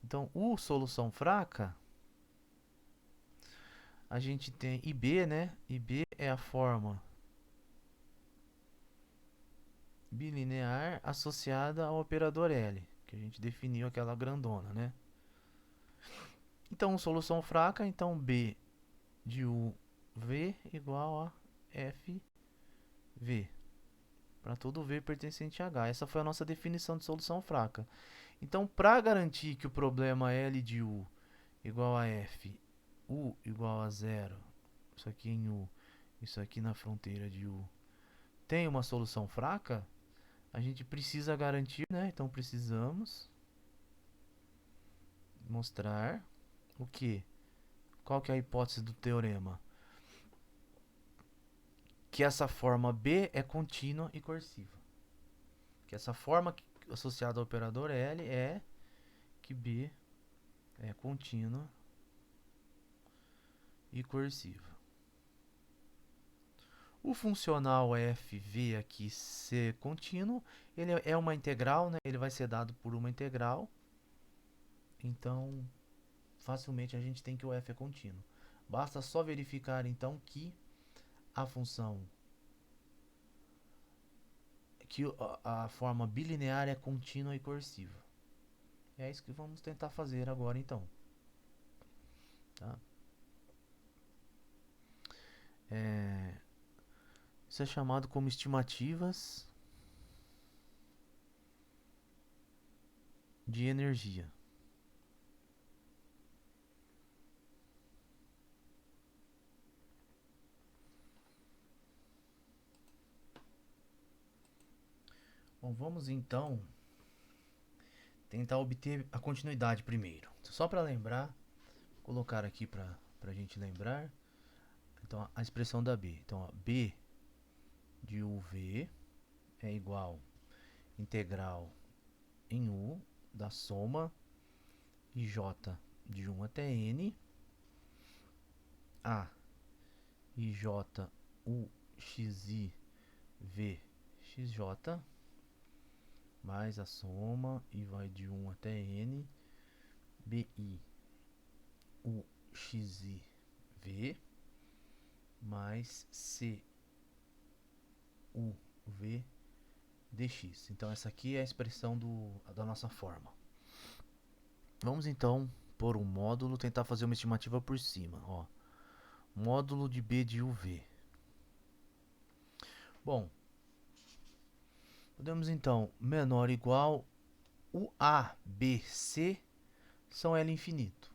Então, U solução fraca, a gente tem IB, né? IB é a forma bilinear associada ao operador L, que a gente definiu aquela grandona, né? Então, solução fraca, então B de UV igual a FV. Para todo V pertencente a H. Essa foi a nossa definição de solução fraca. Então, para garantir que o problema L de U igual a F, U igual a zero, isso aqui em U, isso aqui na fronteira de U, tem uma solução fraca, a gente precisa garantir, né? Então, precisamos mostrar o que? Qual que é a hipótese do teorema? Que essa forma B é contínua e cursiva. Que essa forma associada ao operador L é que B é contínua e cursiva. O funcional FV aqui ser contínuo, ele é uma integral, né? Ele vai ser dado por uma integral. Então, facilmente a gente tem que o F é contínuo. Basta só verificar então que a função, que a forma bilinear é contínua e cursiva. É isso que vamos tentar fazer agora então. Tá? Isso é chamado como estimativas de energia. Bom, vamos então tentar obter a continuidade primeiro. Só para lembrar, colocar aqui para a gente lembrar. Então, a expressão da B. Então, ó, B de UV é igual integral em U da soma IJ de 1 até N A IJ U XI V XJ mais a soma e vai de 1 até N BI U XI V mais C U V dx. Então essa aqui é a expressão da nossa forma. Vamos então por um módulo, tentar fazer uma estimativa por cima. Ó. Módulo de B de UV. Bom, podemos então menor ou igual o A, B, C são L infinito.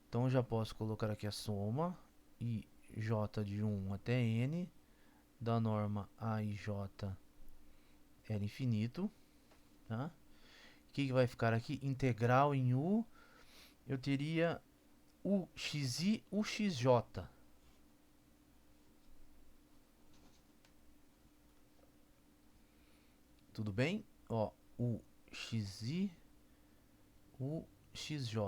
Então eu já posso colocar aqui a soma i j de 1 até n da norma A i j L infinito. Tá? O que vai ficar aqui? Integral em U. Eu teria u xi, u xj. Tudo bem? Ó, o xi, o xj.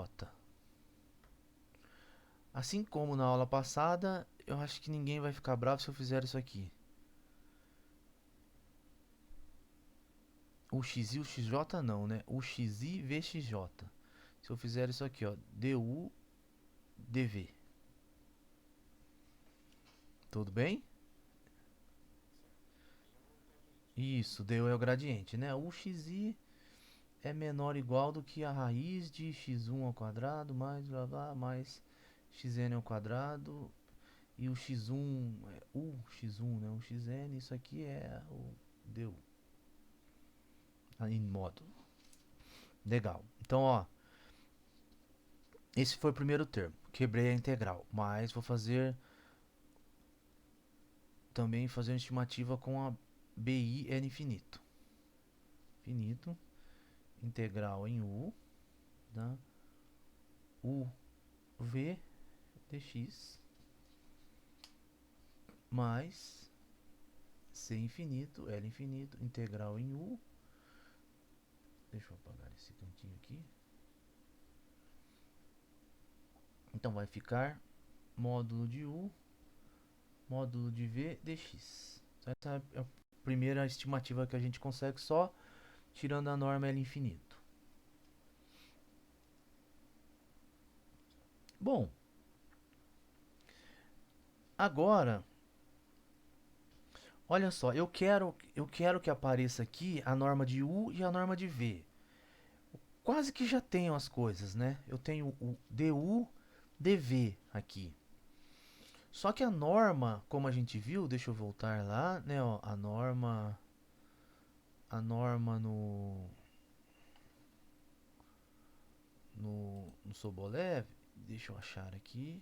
Assim como na aula passada, eu acho que ninguém vai ficar bravo se eu fizer isso aqui. O xi, o xj não, né? O xi vxj. Se eu fizer isso aqui, ó, du dv. Tudo bem? Isso, du é o gradiente, né? O xi é menor ou igual do que a raiz de x1 ao quadrado mais blá blá mais xn ao quadrado. E o x1 é o x1, né? O xn, isso aqui é o du em módulo. Legal. Então, ó, esse foi o primeiro termo. Quebrei a integral, mas vou fazer também fazer uma estimativa com a bi n infinito. Infinito, integral em u, tá? U v dx mais c infinito, L infinito, integral em u. Deixa eu apagar esse cantinho aqui. Então vai ficar módulo de u, módulo de v dx. Então essa é a primeira estimativa que a gente consegue só tirando a norma L infinito. Bom, agora, olha só, eu quero que apareça aqui a norma de u e a norma de v. Quase que já tenho as coisas, né? Eu tenho o du dv aqui. Só que a norma, como a gente viu, deixa eu voltar lá, né? Ó, a norma no Sobolev, deixa eu achar aqui,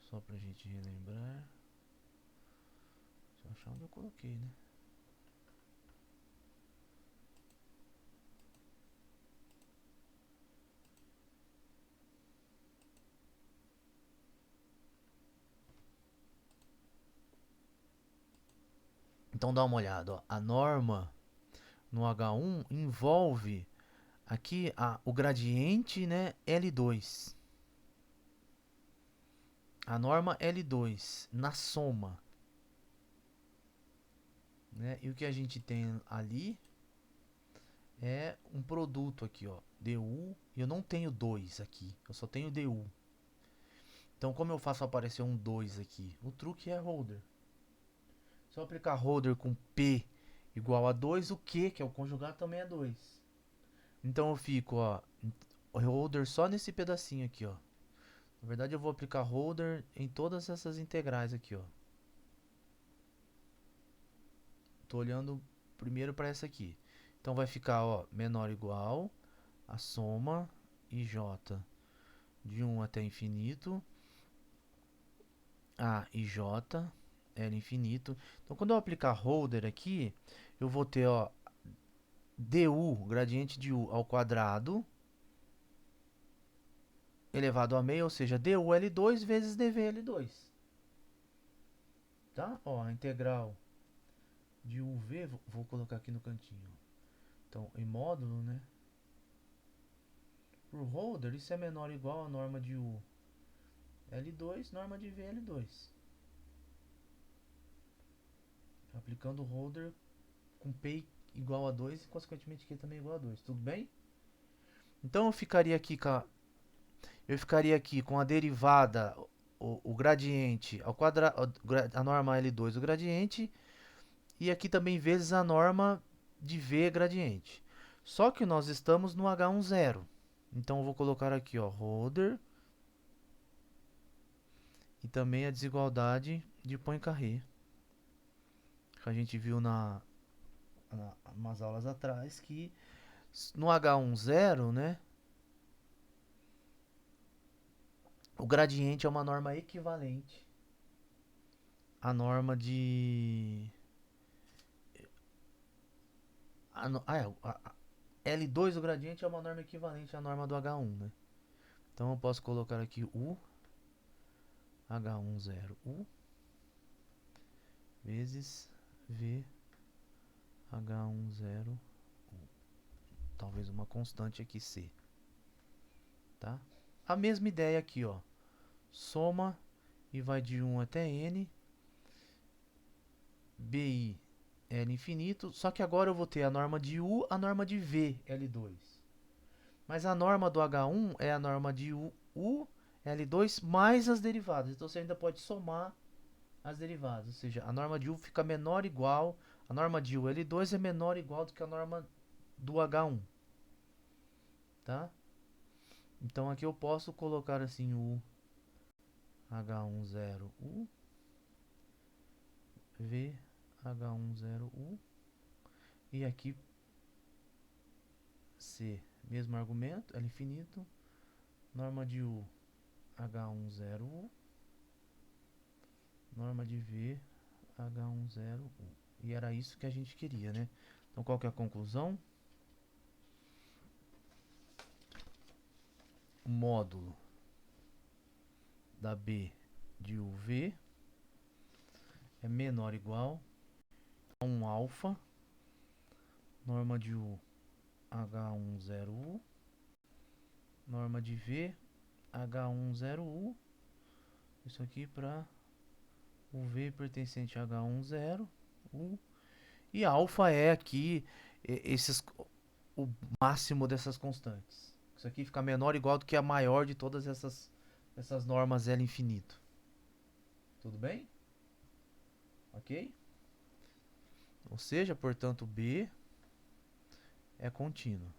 só pra gente relembrar. Deixa eu achar onde eu coloquei, né? Então dá uma olhada, ó. A norma no H1 envolve aqui o gradiente, né, L2. A norma L2 na soma, né? E o que a gente tem ali é um produto aqui, ó, du. E eu não tenho 2 aqui, eu só tenho du. Então como eu faço aparecer um 2 aqui? O truque é holder. Se eu aplicar holder com P igual a 2, o Q, que é o conjugado, também é 2. Então eu fico, ó, holder só nesse pedacinho aqui, ó. Na verdade eu vou aplicar holder em todas essas integrais aqui, ó. Tô olhando primeiro para essa aqui. Então vai ficar, ó, menor ou igual a soma ij de 1 até infinito a ij L infinito. Então quando eu aplicar holder aqui, eu vou ter, ó, du, gradiente de u ao quadrado, elevado a meio, ou seja, du L2 vezes dv L2. Tá? Ó, a integral de uv, vou colocar aqui no cantinho. Então, em módulo, né? Por holder, isso é menor ou igual a norma de u L2, norma de v L2. Aplicando o holder com P igual a 2 e, consequentemente, Q também igual a 2. Tudo bem? Então, eu ficaria aqui com a derivada, o gradiente ao quadrado, a norma L2, o gradiente, e aqui também vezes a norma de V gradiente. Só que nós estamos no H10. Então eu vou colocar aqui, ó, holder e também a desigualdade de Poincaré, que a gente viu umas aulas atrás, que no H10, né, o gradiente é uma norma equivalente à norma de L2, o gradiente é uma norma equivalente à norma do H1, né? Então eu posso colocar aqui U H10U vezes V H10, talvez uma constante aqui C, tá? A mesma ideia aqui, ó. Soma e vai de 1 até N. BI L infinito. Só que agora eu vou ter a norma de U, a norma de V L2. Mas a norma do H1 é a norma de U L2 mais as derivadas. Então você ainda pode somar as derivadas. Ou seja, a norma de U fica menor ou igual. A norma de U L2 é menor ou igual do que a norma do H1. Tá? Então aqui eu posso colocar assim U H10U V H10U e aqui C, mesmo argumento, L infinito, norma de U H10U, norma de V H10U. E era isso que a gente queria, né? Então qual que é a conclusão? O módulo da B de UV é menor ou igual a 1 alfa, norma de U H10U, norma de V H10U, isso aqui para o V pertencente a H10U, e alfa é aqui o máximo dessas constantes. Isso aqui fica menor ou igual do que a maior de todas essas normas L infinito. Tudo bem? Ok? Ou seja, portanto, B é contínuo.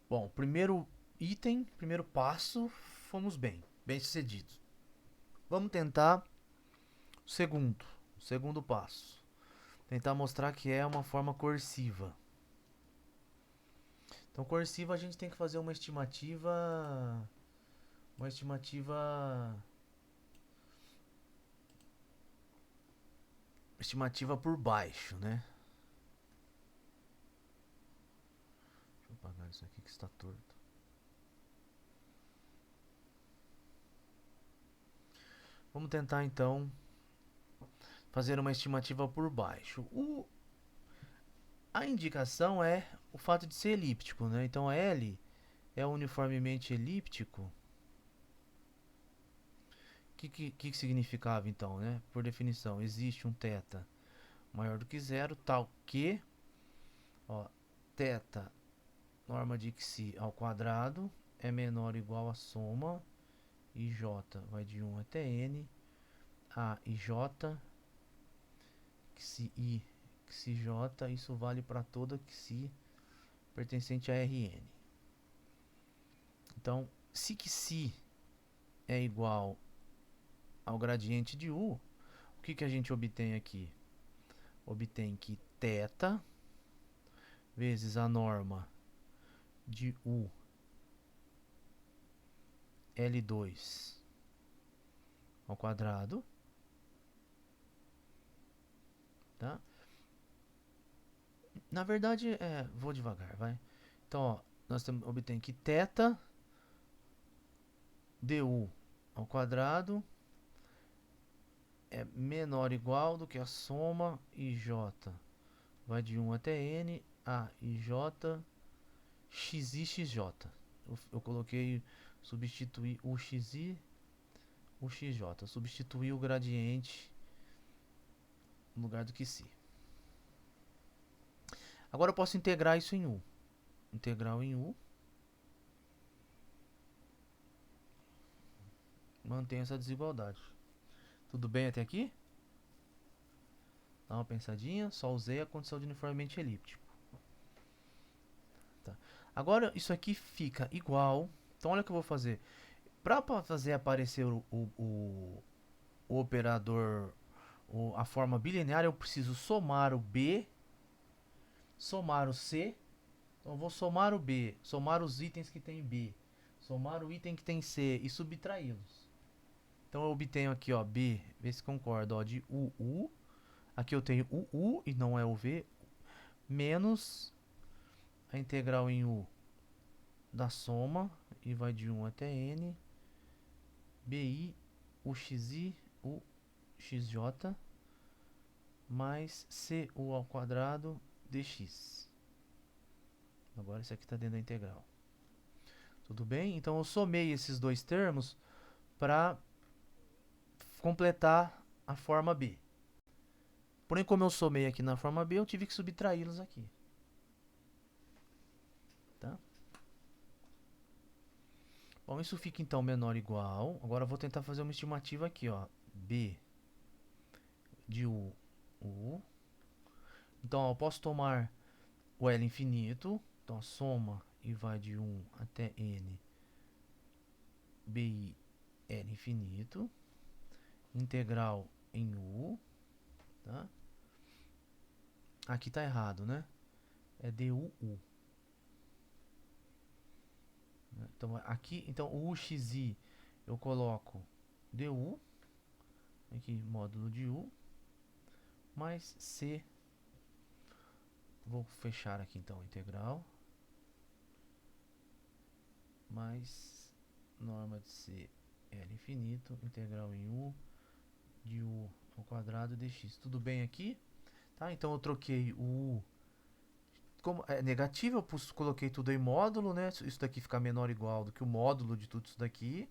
Bom, primeiro item, primeiro passo, fomos bem sucedidos. Vamos tentar o segundo passo. Tentar mostrar que é uma forma coerciva. Então, coerciva a gente tem que fazer uma estimativa por baixo, né? Deixa eu apagar isso aqui que está torto. Vamos tentar então fazer uma estimativa por baixo. A indicação é o fato de ser elíptico, né? Então L é uniformemente elíptico. O que significava então, né? Por definição, existe um θ maior do que zero, tal que, ó, θ, norma de xi ao quadrado, é menor ou igual a soma ij, vai de 1 até n, a e j, xi, xj, isso vale para toda xi pertencente a Rn. Então, se xi é igual ao gradiente de U, o que a gente obtém aqui? Obtém que θ vezes a norma de U L2 ao quadrado, tá? Na verdade, vou devagar, vai. Então, ó, nós obtém que θ du ao quadrado é menor ou igual do que a soma ij, vai de 1 até n, a ij, xi, xj. Eu coloquei, substituir o xi, o xj, substituir o gradiente no lugar do que si. Agora eu posso integrar isso em U. Integral em U. Mantém essa desigualdade. Tudo bem até aqui? Dá uma pensadinha. Só usei a condição de uniformemente elíptico. Tá. Agora isso aqui fica igual. Então olha o que eu vou fazer. Para fazer aparecer o operador, a forma bilinear, eu preciso somar o B, somar o C. Então eu vou somar o B, somar os itens que tem B, somar o item que tem C e subtraí-los. Então eu obtenho aqui, ó, B, vê se concorda, ó, de UU. Aqui eu tenho UU e não é o V, menos a integral em U da soma e vai de 1 até n, bi, uxi, uxj, mais cu ao quadrado dx. Agora isso aqui está dentro da integral. Tudo bem? Então eu somei esses dois termos para completar a forma B. Porém, como eu somei aqui na forma B, eu tive que subtraí-los aqui. Tá? Bom, isso fica então menor ou igual. Agora eu vou tentar fazer uma estimativa aqui, ó. B de U. Então, ó, eu posso tomar o L infinito. Então, a soma e vai de 1 até N. BI L infinito. Integral em U. Tá? Aqui tá errado, né? É DUU. Então, aqui, então o UXI eu coloco DU. Aqui, módulo de U. Mais C. Vou fechar aqui então a integral. Mais norma de C L infinito. Integral em U. De U ao quadrado dx. Tudo bem aqui? Tá? Então eu troquei o U. Como é negativo, eu coloquei tudo em módulo, né? Isso daqui fica menor ou igual do que o módulo de tudo isso daqui.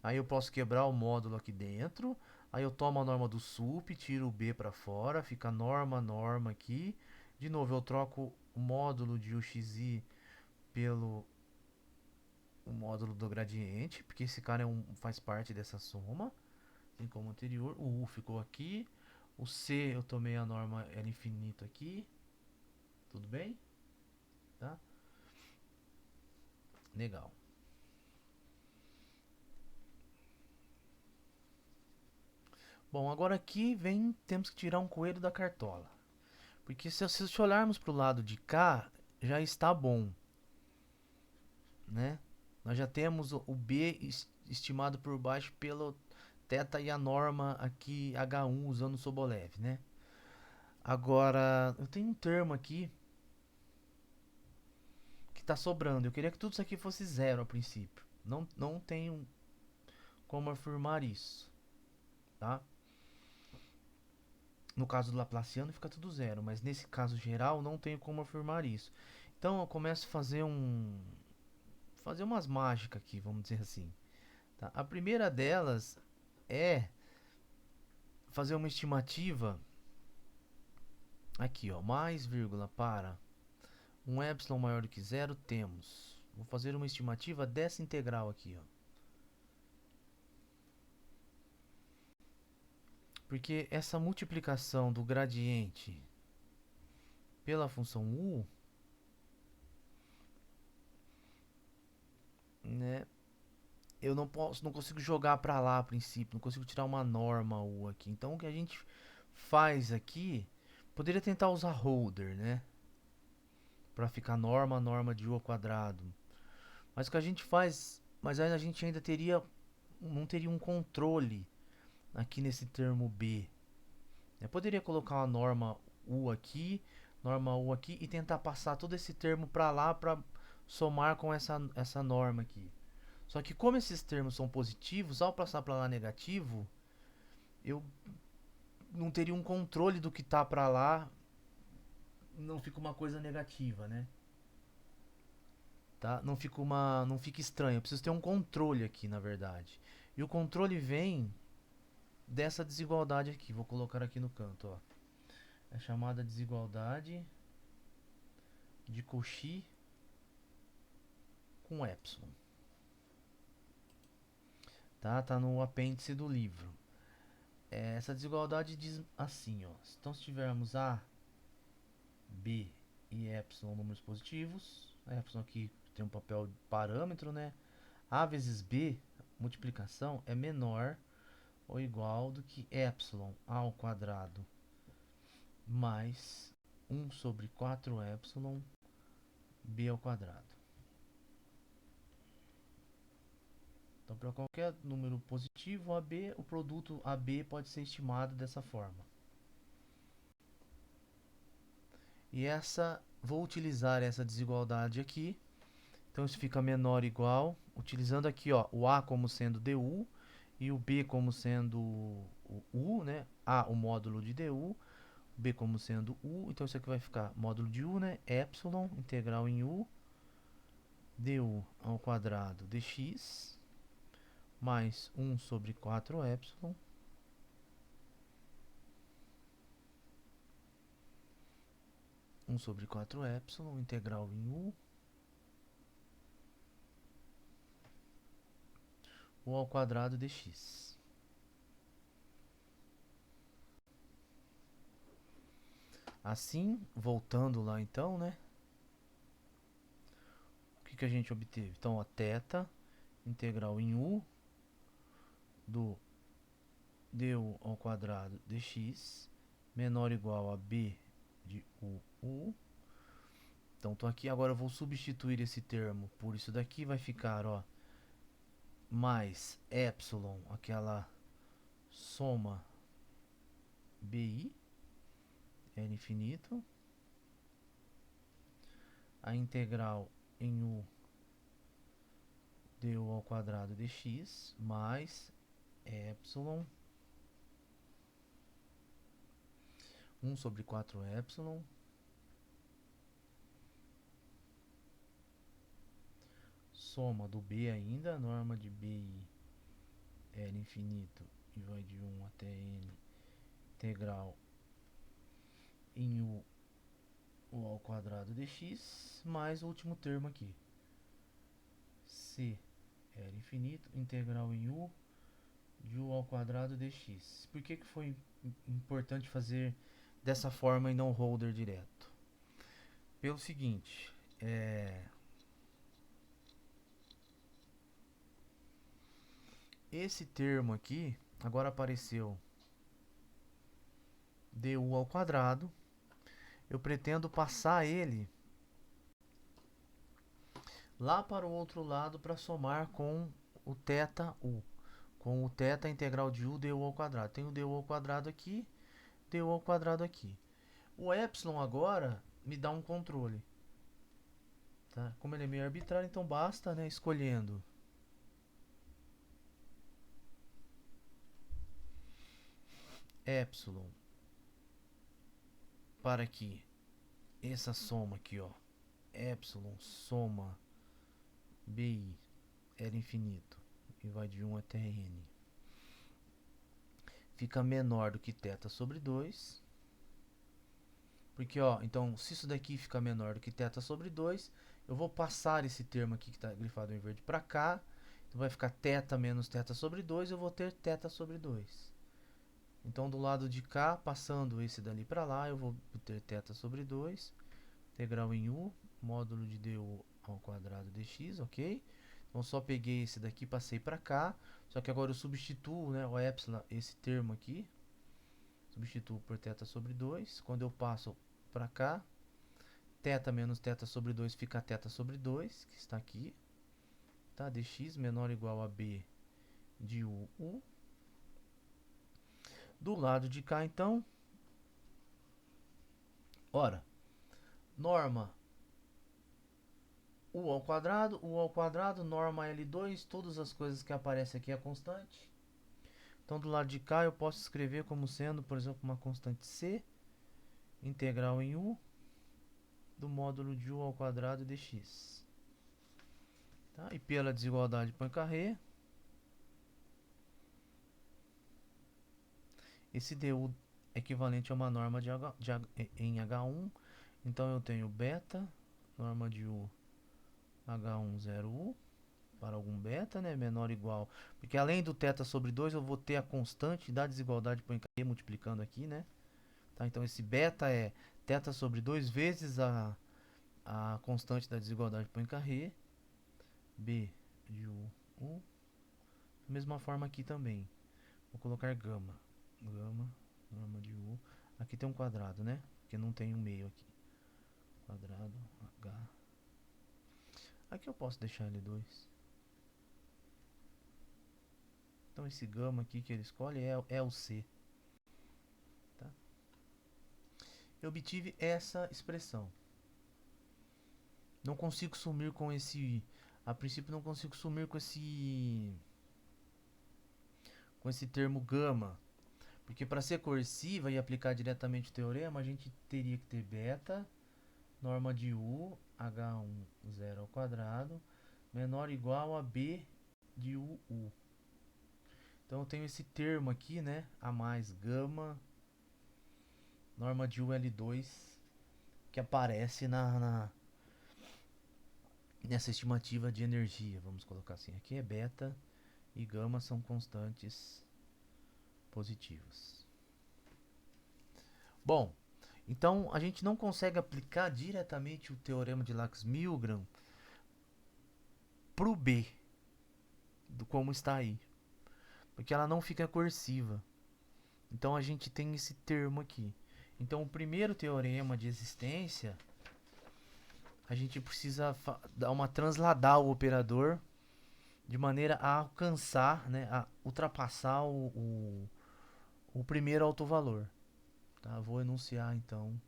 Aí eu posso quebrar o módulo aqui dentro. Aí eu tomo a norma do sup, tiro o b para fora, fica norma aqui. De novo, eu troco o módulo de uxi pelo o módulo do gradiente, porque esse cara faz parte dessa soma, assim como o anterior. O u ficou aqui. O c eu tomei a norma L infinito aqui. Tudo bem? Tá? Legal. Bom, agora aqui temos que tirar um coelho da cartola. Porque se olharmos para o lado de cá, já está bom, né? Nós já temos o B estimado por baixo pelo θ e a norma aqui H1 usando o Sobolev, né? Agora, eu tenho um termo aqui que está sobrando. Eu queria que tudo isso aqui fosse zero a princípio. Não tenho como afirmar isso, tá? No caso do Laplaciano fica tudo zero, mas nesse caso geral não tenho como afirmar isso. Então eu começo a fazer umas mágicas aqui, vamos dizer assim. Tá? A primeira delas é fazer uma estimativa aqui, ó, mais vírgula para um epsilon maior do que zero temos. Vou fazer uma estimativa dessa integral aqui, ó. Porque essa multiplicação do gradiente pela função u, né, eu não consigo jogar para lá a princípio, não consigo tirar uma norma u aqui. Então o que a gente faz aqui, poderia tentar usar holder, né, para ficar norma de u ao quadrado. Mas o que a gente faz, mas aí a gente ainda não teria um controle aqui nesse termo b. Eu poderia colocar uma norma u aqui e tentar passar todo esse termo para lá para somar com essa norma aqui. Só que como esses termos são positivos, ao passar para lá negativo, eu não teria um controle do que está para lá, não fica uma coisa negativa, né? Tá? Não fica estranho. Eu preciso ter um controle aqui, na verdade. E o controle vem dessa desigualdade aqui. Vou colocar aqui no canto, ó. É chamada desigualdade de Cauchy com epsilon. Tá no apêndice do livro. Essa desigualdade diz assim, ó. Então se tivermos A, B e epsilon números positivos, a epsilon aqui tem um papel de parâmetro, né? A vezes B, multiplicação, é menor ou igual do que epsilon ao quadrado mais 1 sobre 4 epsilon b ao quadrado. Então, para qualquer número positivo AB, o produto AB pode ser estimado dessa forma. E vou utilizar essa desigualdade aqui Então isso fica menor ou igual, utilizando aqui ó, o A como sendo du e o B como sendo o U, né? A o módulo de du, B como sendo U, então isso aqui vai ficar módulo de U, né? Epsilon integral em U du ao quadrado dx mais 1 sobre 4 epsilon sobre 4 epsilon integral em U ao quadrado dx. Assim, voltando lá então, né? O que a gente obteve? Então, ó, θ integral em U do du ao quadrado dx menor ou igual a b de u. Então, tô aqui, agora eu vou substituir esse termo por isso daqui, vai ficar, ó, mais epsilon, aquela soma bi, L infinito, a integral em u du ao quadrado dx mais epsilon 1 sobre 4 epsilon soma do b ainda, norma de bi L infinito e vai de 1 até n integral em u ao quadrado dx mais o último termo aqui c L infinito integral em u de u ao quadrado dx. Por que foi importante fazer dessa forma e não holder direto? Pelo seguinte, esse termo aqui agora apareceu du ao quadrado. Eu pretendo passar ele lá para o outro lado para somar com o θu, com o θ integral de u du ao quadrado. Tem o du ao quadrado aqui, du ao quadrado aqui. O epsilon agora me dá um controle. Tá? Como ele é meio arbitrário, então basta, né, escolhendo epsilon para que essa soma aqui, ó, epsilon soma bi L infinito e vai de 1 até n, fica menor do que θ sobre 2. Porque, ó, então, se isso daqui fica menor do que θ sobre 2, eu vou passar esse termo aqui que está grifado em verde para cá. Então, vai ficar θ menos θ sobre 2, eu vou ter θ sobre 2. Então, do lado de cá, passando esse dali para lá, eu vou ter θ sobre 2, integral em u, módulo de du ao quadrado dx, ok? Então, só peguei esse daqui e passei para cá. Só que agora eu substituo, né, o epsilon, esse termo aqui, substituo por θ sobre 2. Quando eu passo para cá, θ menos θ sobre 2 fica θ sobre 2, que está aqui. Tá? Dx menor ou igual a b de u. Do lado de cá, então, ora, norma u ao quadrado, norma L2, todas as coisas que aparecem aqui é constante. Então, do lado de cá, eu posso escrever como sendo, por exemplo, uma constante c, integral em u, do módulo de u ao quadrado dx. Tá? E pela desigualdade Poincaré, esse du é equivalente a uma norma em H1. Então, eu tenho beta, norma de u, H1, 0u, para algum beta, né, menor ou igual. Porque além do θ sobre 2, eu vou ter a constante da desigualdade Poincaré multiplicando aqui, né? Tá? Então, esse beta é θ sobre 2 vezes a constante da desigualdade Poincaré, b de u. Da mesma forma aqui também. Vou colocar gama. Gama, norma de u. Aqui tem um quadrado, né? Porque não tem um meio aqui. Quadrado, h. Aqui eu posso deixar L2. Então esse gama aqui que ele escolhe é o C. Tá? Eu obtive essa expressão. Não consigo sumir com esse... A princípio não consigo sumir com esse termo gama. Porque para ser cursiva e aplicar diretamente o teorema, a gente teria que ter beta, norma de U, H1 zero ao quadrado, menor ou igual a B de UU. Então eu tenho esse termo aqui, né? A mais gama, norma de UL2, que aparece nessa estimativa de energia. Vamos colocar assim. Aqui é beta e gama são constantes positivas. Bom, então a gente não consegue aplicar diretamente o teorema de Lax-Milgram para o B, do como está aí, porque ela não fica cursiva. Então a gente tem esse termo aqui. Então o primeiro teorema de existência, a gente precisa dar uma transladar o operador de maneira a alcançar, né, a ultrapassar o primeiro autovalor. Tá? Vou enunciar então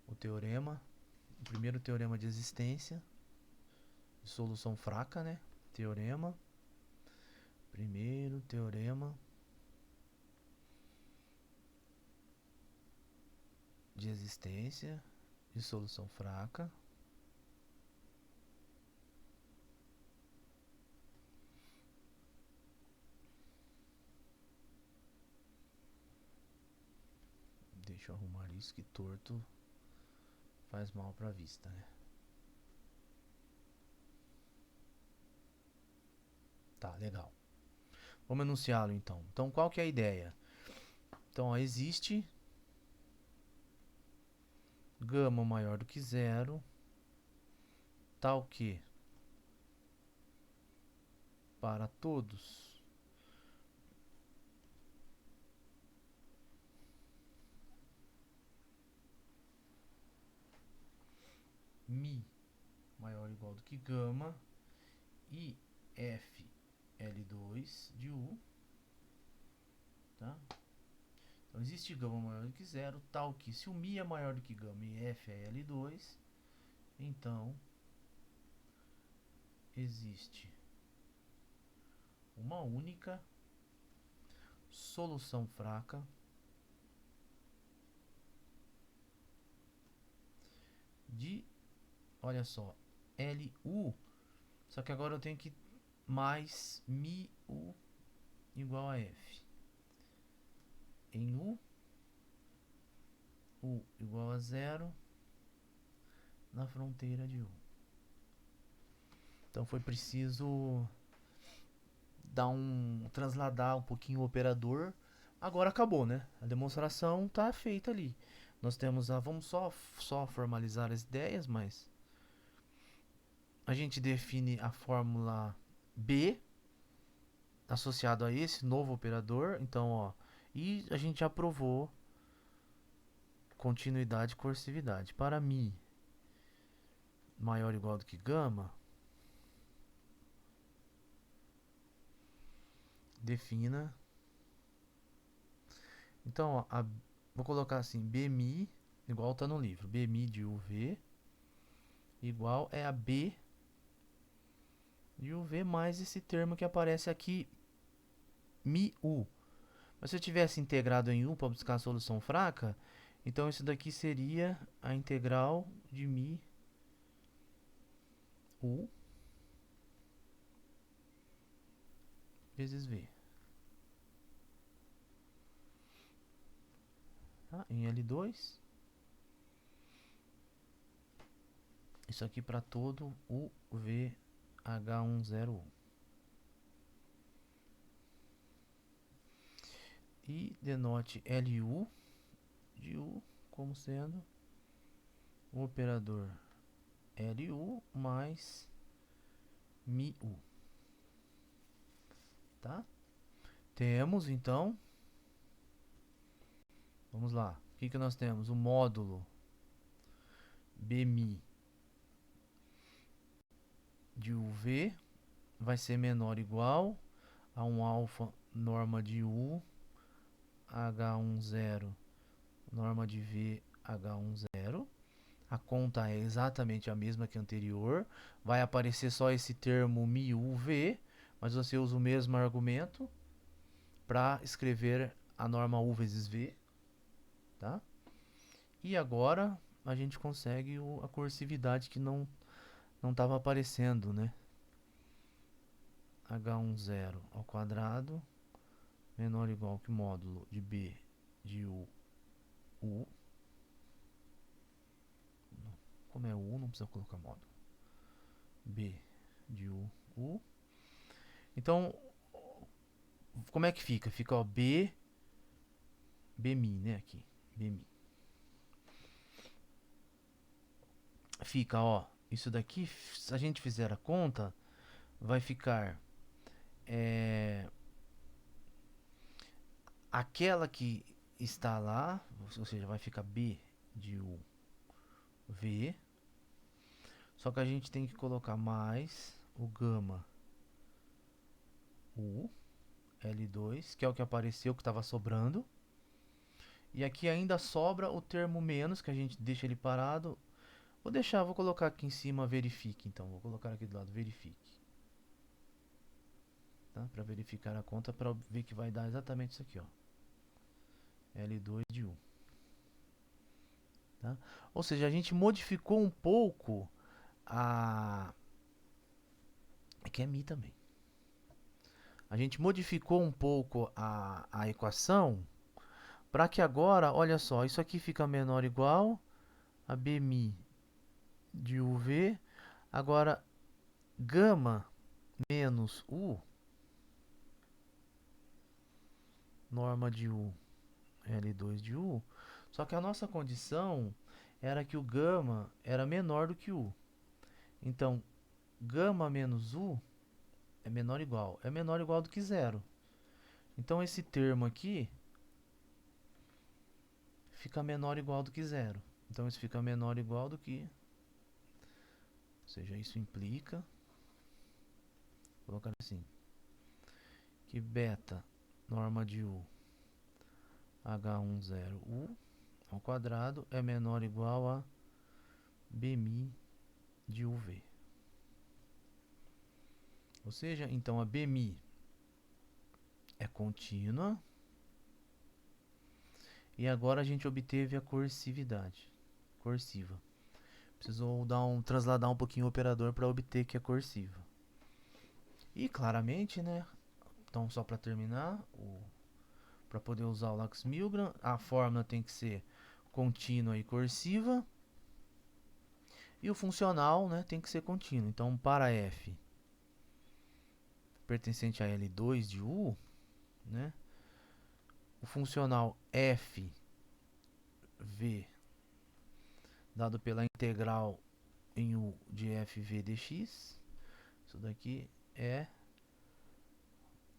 o teorema, o primeiro teorema de existência, de solução fraca, né? Teorema, primeiro teorema de existência de solução fraca. Deixa eu arrumar isso, que torto faz mal para a vista, né? Tá, legal. Vamos enunciá-lo então. Então, qual que é a ideia? Então, ó, existe gama maior do que zero, tal que para todos mi maior ou igual do que gama e f L2 de U, tá? Então existe gama maior do que zero, tal que se o mi é maior do que gama e f é L2, então existe uma única solução fraca de, olha só, LU, só que agora eu tenho que mais mi U igual a F. Em U igual a zero na fronteira de U. Então foi preciso transladar um pouquinho o operador. Agora acabou, né? A demonstração está feita ali. Nós temos vamos só formalizar as ideias, mas a gente define a fórmula B associado a esse novo operador. Então, ó, e a gente aprovou continuidade e cursividade. Para mi maior ou igual do que gama, defina. Então, ó, vou colocar assim, bmi igual está no livro, bmi de uv igual é a b de uv mais esse termo que aparece aqui, mi u. Mas se eu tivesse integrado em u para buscar a solução fraca, então isso daqui seria a integral de mi u vezes v. Tá? Em L2. Isso aqui para todo o VH10U. E denote LU de U como sendo o operador LU mais MIU. Tá? Temos então, vamos lá, o que nós temos? O módulo BMI de UV vai ser menor ou igual a um alfa norma de U H10 norma de V H10. A conta é exatamente a mesma que a anterior. Vai aparecer só esse termo μv, mas você usa o mesmo argumento para escrever a norma u vezes v, tá? E agora a gente consegue a cursividade que não estava aparecendo, né? H10 ao quadrado menor ou igual que módulo de b de u. Como é u, não precisa colocar módulo. B de u. Então, como é que fica? Fica, ó, Bmi, né, aqui. Bmi. Fica, ó, isso daqui, se a gente fizer a conta, vai ficar aquela que está lá, ou seja, vai ficar B de U V, só que a gente tem que colocar mais o gama U L2, que é o que apareceu, que estava sobrando. E aqui ainda sobra o termo menos, que a gente deixa ele parado. Vou colocar aqui em cima verifique, então. Vou colocar aqui do lado verifique. Tá? Para verificar a conta, para ver que vai dar exatamente isso aqui, ó. L2 de U. Tá? Ou seja, a gente modificou um pouco a... Aqui é Mi também. A gente modificou um pouco a equação para que agora, olha só, isso aqui fica menor ou igual a Bmi de UV. Agora, gama menos U, norma de U, L2 de U. Só que a nossa condição era que o gama era menor do que U. Então, gama menos U é menor ou igual? É menor ou igual do que zero. Então, esse termo aqui fica menor ou igual do que zero. Então, isso fica menor ou igual do que... Ou seja, isso implica... Vou colocar assim. Que beta, norma de U, H10U ao quadrado é menor ou igual a Bmi de UV. Ou seja, então a Bmi é contínua. E agora a gente obteve a cursividade. Cursiva. Precisou trasladar um pouquinho o operador para obter que é cursiva. E claramente, né? Então, só para terminar, para poder usar o Lax-Milgram, a fórmula tem que ser contínua e cursiva. E o funcional, né, tem que ser contínuo. Então, para f pertencente a L2 de U, né, o funcional f v dado pela integral em U de fv dx, isso daqui é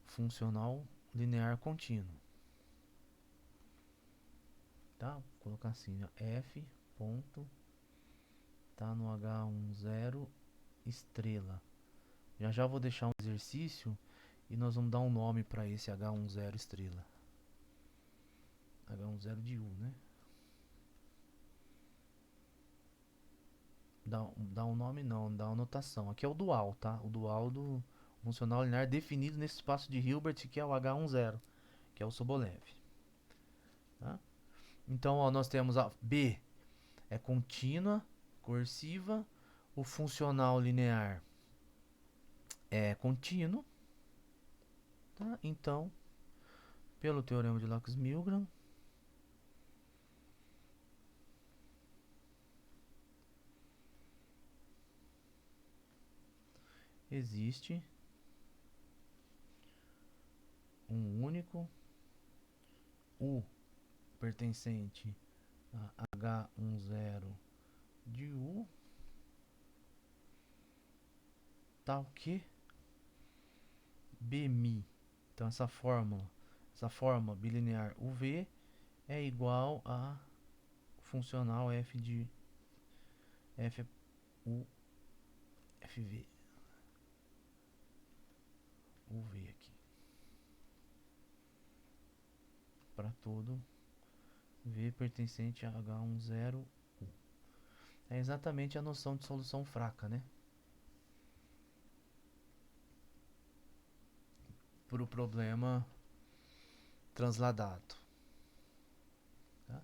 funcional linear contínuo. Tá? Vou colocar assim, ó, f ponto tá no H10 estrela. Já já vou deixar um exercício e nós vamos dar um nome para esse H10 estrela. H10 de U, né? Dá um nome não, dá uma notação. Aqui é o dual, tá? O dual do funcional linear definido nesse espaço de Hilbert, que é o H10, que é o Sobolev. Tá? Então, ó, nós temos a B é contínua, cursiva, o funcional linear é contínuo, tá? Então, pelo teorema de Lax-Milgram, existe um único U pertencente a H10 de U, tal que Bmi. Então essa forma bilinear UV é igual a funcional f de f u fv UV aqui para todo V pertencente a H10U. É exatamente a noção de solução fraca, né? Para o problema transladado. Tá?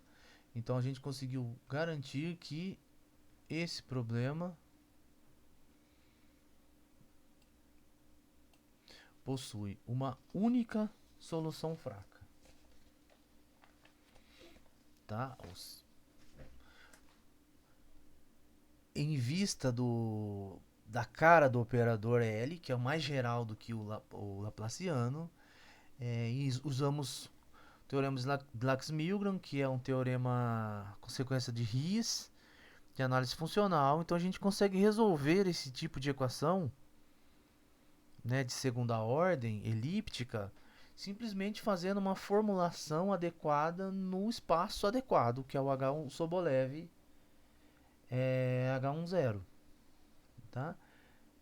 Então a gente conseguiu garantir que esse problema possui uma única solução fraca. Tá? Em vista da cara do operador L, que é o mais geral do que o Laplaciano, e usamos o teorema de Lax-Milgrom, que é um teorema consequência de Ries, de análise funcional. Então a gente consegue resolver esse tipo de equação, né, de segunda ordem, elíptica, simplesmente fazendo uma formulação adequada no espaço adequado, que é o H1 Sobolev H10, tá?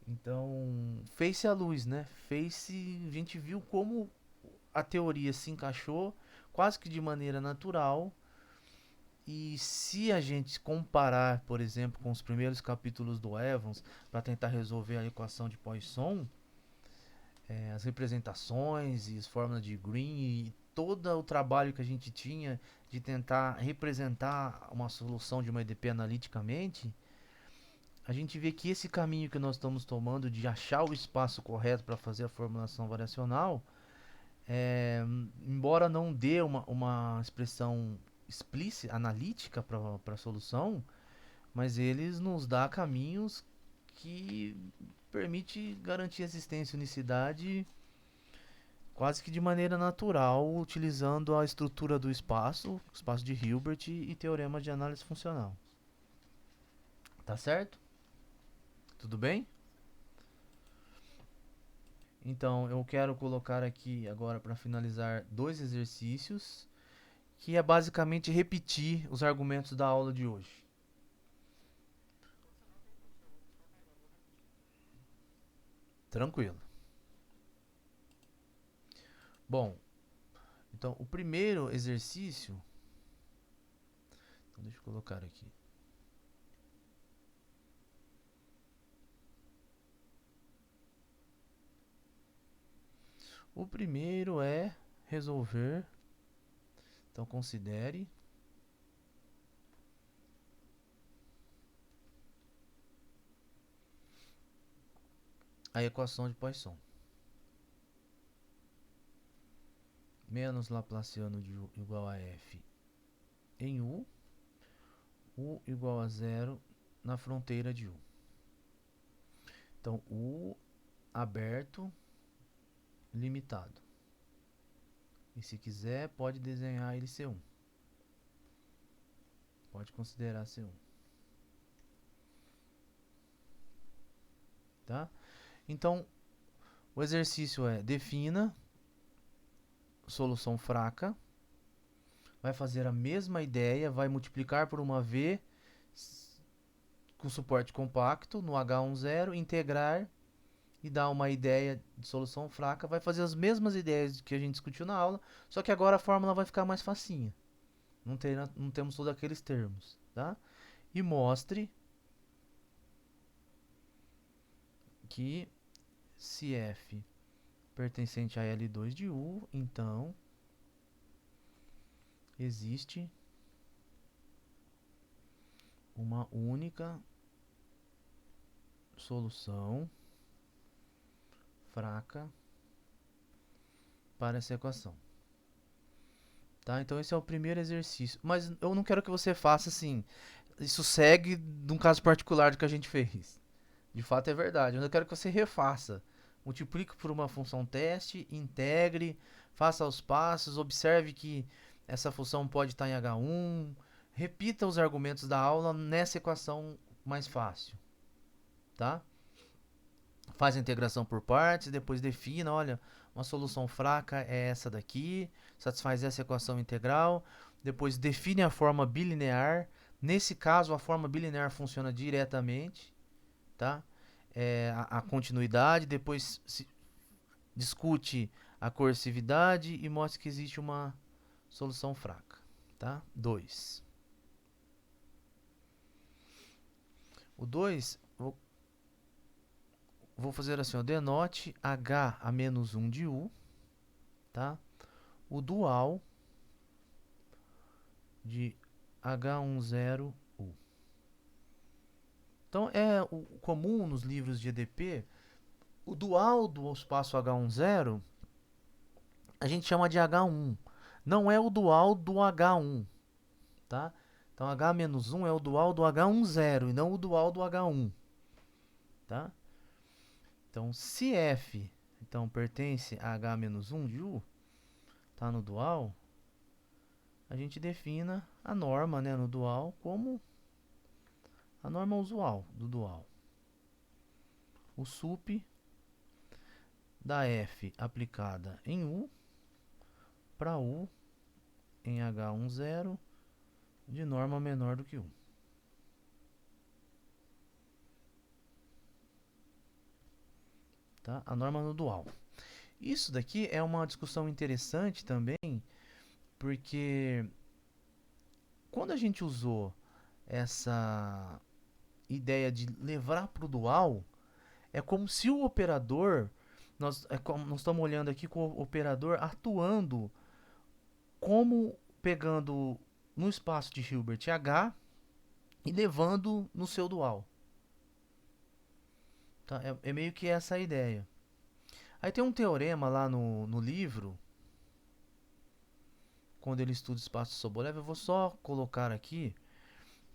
Então, fez-se a luz, né? A gente viu como a teoria se encaixou quase que de maneira natural. E se a gente comparar, por exemplo, com os primeiros capítulos do Evans, para tentar resolver a equação de Poisson, as representações e as fórmulas de Green e todo o trabalho que a gente tinha de tentar representar uma solução de uma EDP analiticamente, a gente vê que esse caminho que nós estamos tomando de achar o espaço correto para fazer a formulação variacional, embora não dê uma expressão explícita, analítica para a solução, mas eles nos dá caminhos que permite garantir existência e unicidade quase que de maneira natural, utilizando a estrutura do espaço, espaço de Hilbert e teorema de análise funcional. Tá certo? Tudo bem? Então, eu quero colocar aqui agora para finalizar 2 exercícios, que é basicamente repetir os argumentos da aula de hoje. Tranquilo. Bom, então o primeiro exercício, então deixa eu colocar aqui. O primeiro é resolver, então considere a equação de Poisson. Menos Laplaciano de U igual a F em U igual a 0 na fronteira de U. Então, U aberto, limitado. E se quiser, pode desenhar ele C1. Pode considerar C1. Tá? Então, o exercício é: defina solução fraca, vai fazer a mesma ideia, vai multiplicar por uma V com suporte compacto no H10, integrar e dar uma ideia de solução fraca, vai fazer as mesmas ideias que a gente discutiu na aula, só que agora a fórmula vai ficar mais facinha. Não temos todos aqueles termos, tá? E mostre que se F pertencente a L2 de U, então existe uma única solução fraca para essa equação. Tá? Então esse é o primeiro exercício. Mas eu não quero que você faça assim. Isso segue de um caso particular do que a gente fez. De fato é verdade. Eu quero que você refaça. Multiplique por uma função teste, integre, faça os passos, observe que essa função pode estar em H1. Repita os argumentos da aula nessa equação mais fácil. Tá? Faz a integração por partes, depois defina, olha, uma solução fraca é essa daqui, satisfaz essa equação integral, depois define a forma bilinear. Nesse caso, a forma bilinear funciona diretamente, tá? A continuidade, depois se discute a coercividade e mostra que existe uma solução fraca, tá? 2. O 2, vou fazer assim, ó, denote H a menos 1 de U, tá? O dual de H10U. Então, é o comum nos livros de EDP, o dual do espaço H10 a gente chama de H1. Não é o dual do H1, tá? Então, H-1 é o dual do H10 e não o dual do H1, tá? Então, se F então, pertence a H-1 de U, tá no dual, a gente defina a norma, né, no dual como a norma usual do dual. O sup da F aplicada em U para U em H10 de norma menor do que 1. Tá? A norma no dual. Isso daqui é uma discussão interessante também, porque quando a gente usou essa ideia de levar para o dual, é como se o operador, nós estamos olhando aqui com o operador atuando como pegando no espaço de Hilbert H e levando no seu dual. Tá? É meio que essa a ideia. Aí tem um teorema lá no livro, quando ele estuda espaço de Sobolev, eu vou só colocar aqui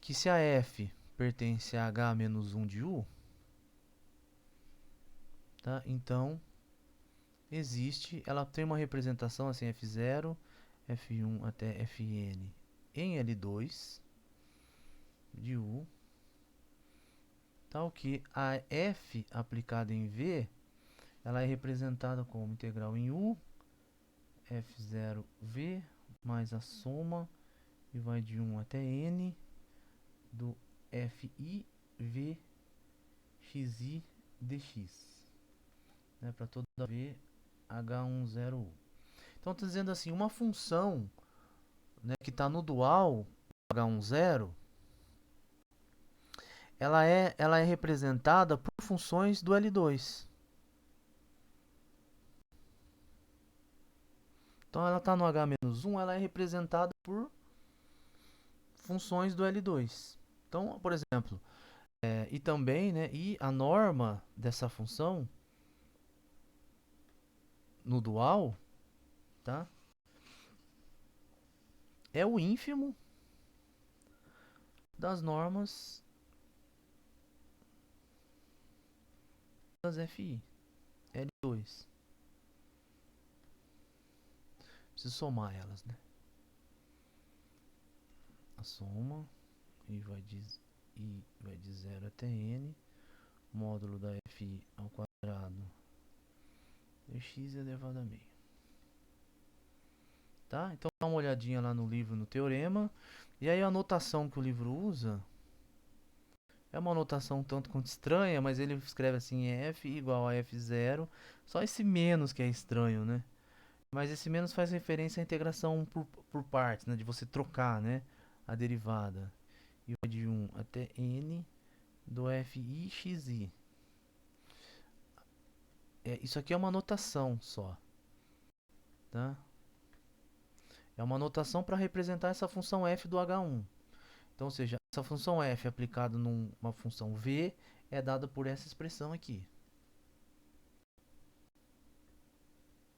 que se a F pertence a H menos 1 de U, tá? Então existe, ela tem uma representação assim, F0, F1 até Fn em L2 de U, tal que a F aplicada em V, ela é representada como integral em U, F0V, mais a soma, e vai de 1 até N, do Fi V xi dx, né, para toda V H10U. Então está dizendo assim, uma função, né, que está no dual H10, ela é representada por funções do L2. Então ela está no H-1, ela é representada por funções do L2. Então, por exemplo, e também, né, e a norma dessa função no dual, tá, é o ínfimo das normas das FI, L2. Preciso somar elas, né? A soma e vai de 0 até n, módulo da Fi ao quadrado dx elevado a meio. Tá? Então dá uma olhadinha lá no livro, no teorema. E aí a notação que o livro usa é uma notação um tanto quanto estranha, mas ele escreve assim, F igual a F0. Só esse menos que é estranho, né? Mas esse menos faz referência à integração por partes, né? De você trocar, né, a derivada. E vai de 1 até n do Fi xi. Isso aqui é uma notação só, tá? É uma notação para representar essa função f do H1. Então, ou seja, essa função f aplicada numa função v é dada por essa expressão aqui.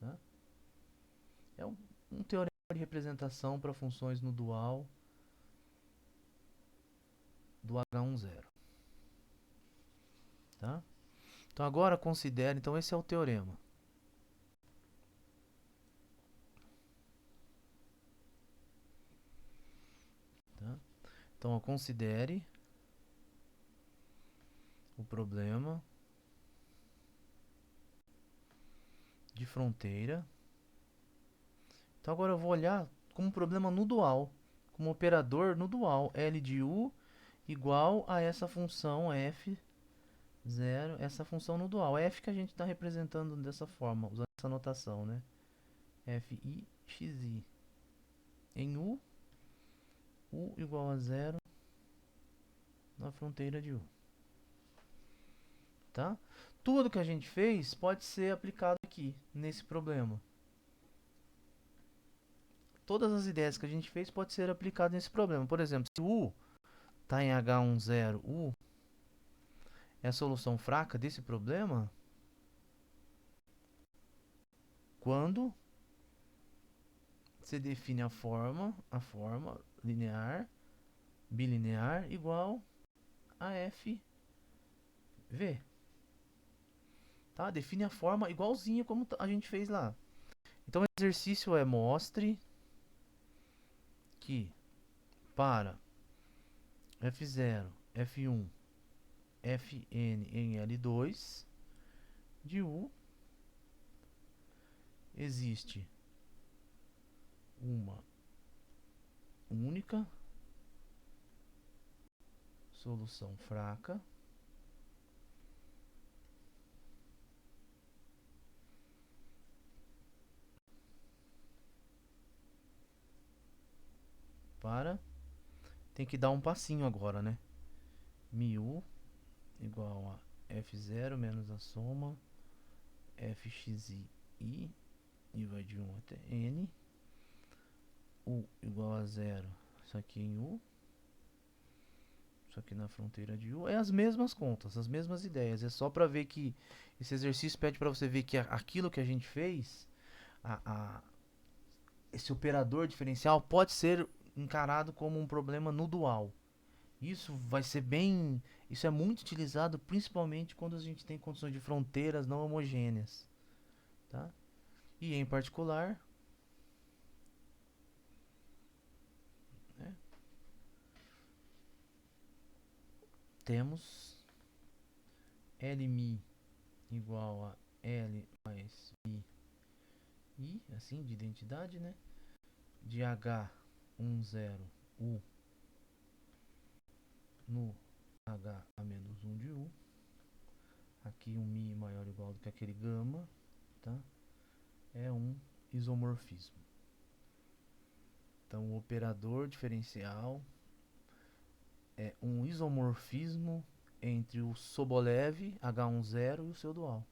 Tá? É um teorema de representação para funções no dual do H10. Tá? Então agora considere, então esse é o teorema. Tá? Então considere o problema de fronteira. Então agora eu vou olhar como problema no dual, como operador no dual, L de U igual a essa função f0, essa função no dual. F que a gente está representando dessa forma, usando essa notação, né? Fi xi em U igual a 0 na fronteira de U. tá? Tudo que a gente fez pode ser aplicado aqui, nesse problema. Todas as ideias que a gente fez pode ser aplicado nesse problema. Por exemplo, se U está em H10, U é a solução fraca desse problema, quando você define a forma linear, bilinear igual a FV. Tá? Define a forma igualzinho como a gente fez lá. Então o exercício é mostre que para F0, F1, Fn em L2 de U existe uma única solução fraca para... Tem que dar um passinho agora, né? μ igual a F0 menos a soma Fxi e vai de 1 até N. U igual a 0, isso aqui em U. Isso aqui na fronteira de U. É as mesmas contas, as mesmas ideias. É só para ver que esse exercício pede para você ver que aquilo que a gente fez, esse operador diferencial pode ser encarado como um problema no dual. Isso vai ser bem... Isso é muito utilizado principalmente quando a gente tem condições de fronteiras não homogêneas. Tá? E em particular, né, temos Lmi igual a L mais Mi I, assim, de identidade, né? De H10U no H a menos 1 de U. Aqui um Mi maior ou igual do que aquele gama, tá? É um isomorfismo. Então o operador diferencial é um isomorfismo entre o Sobolev H10 e o seu dual.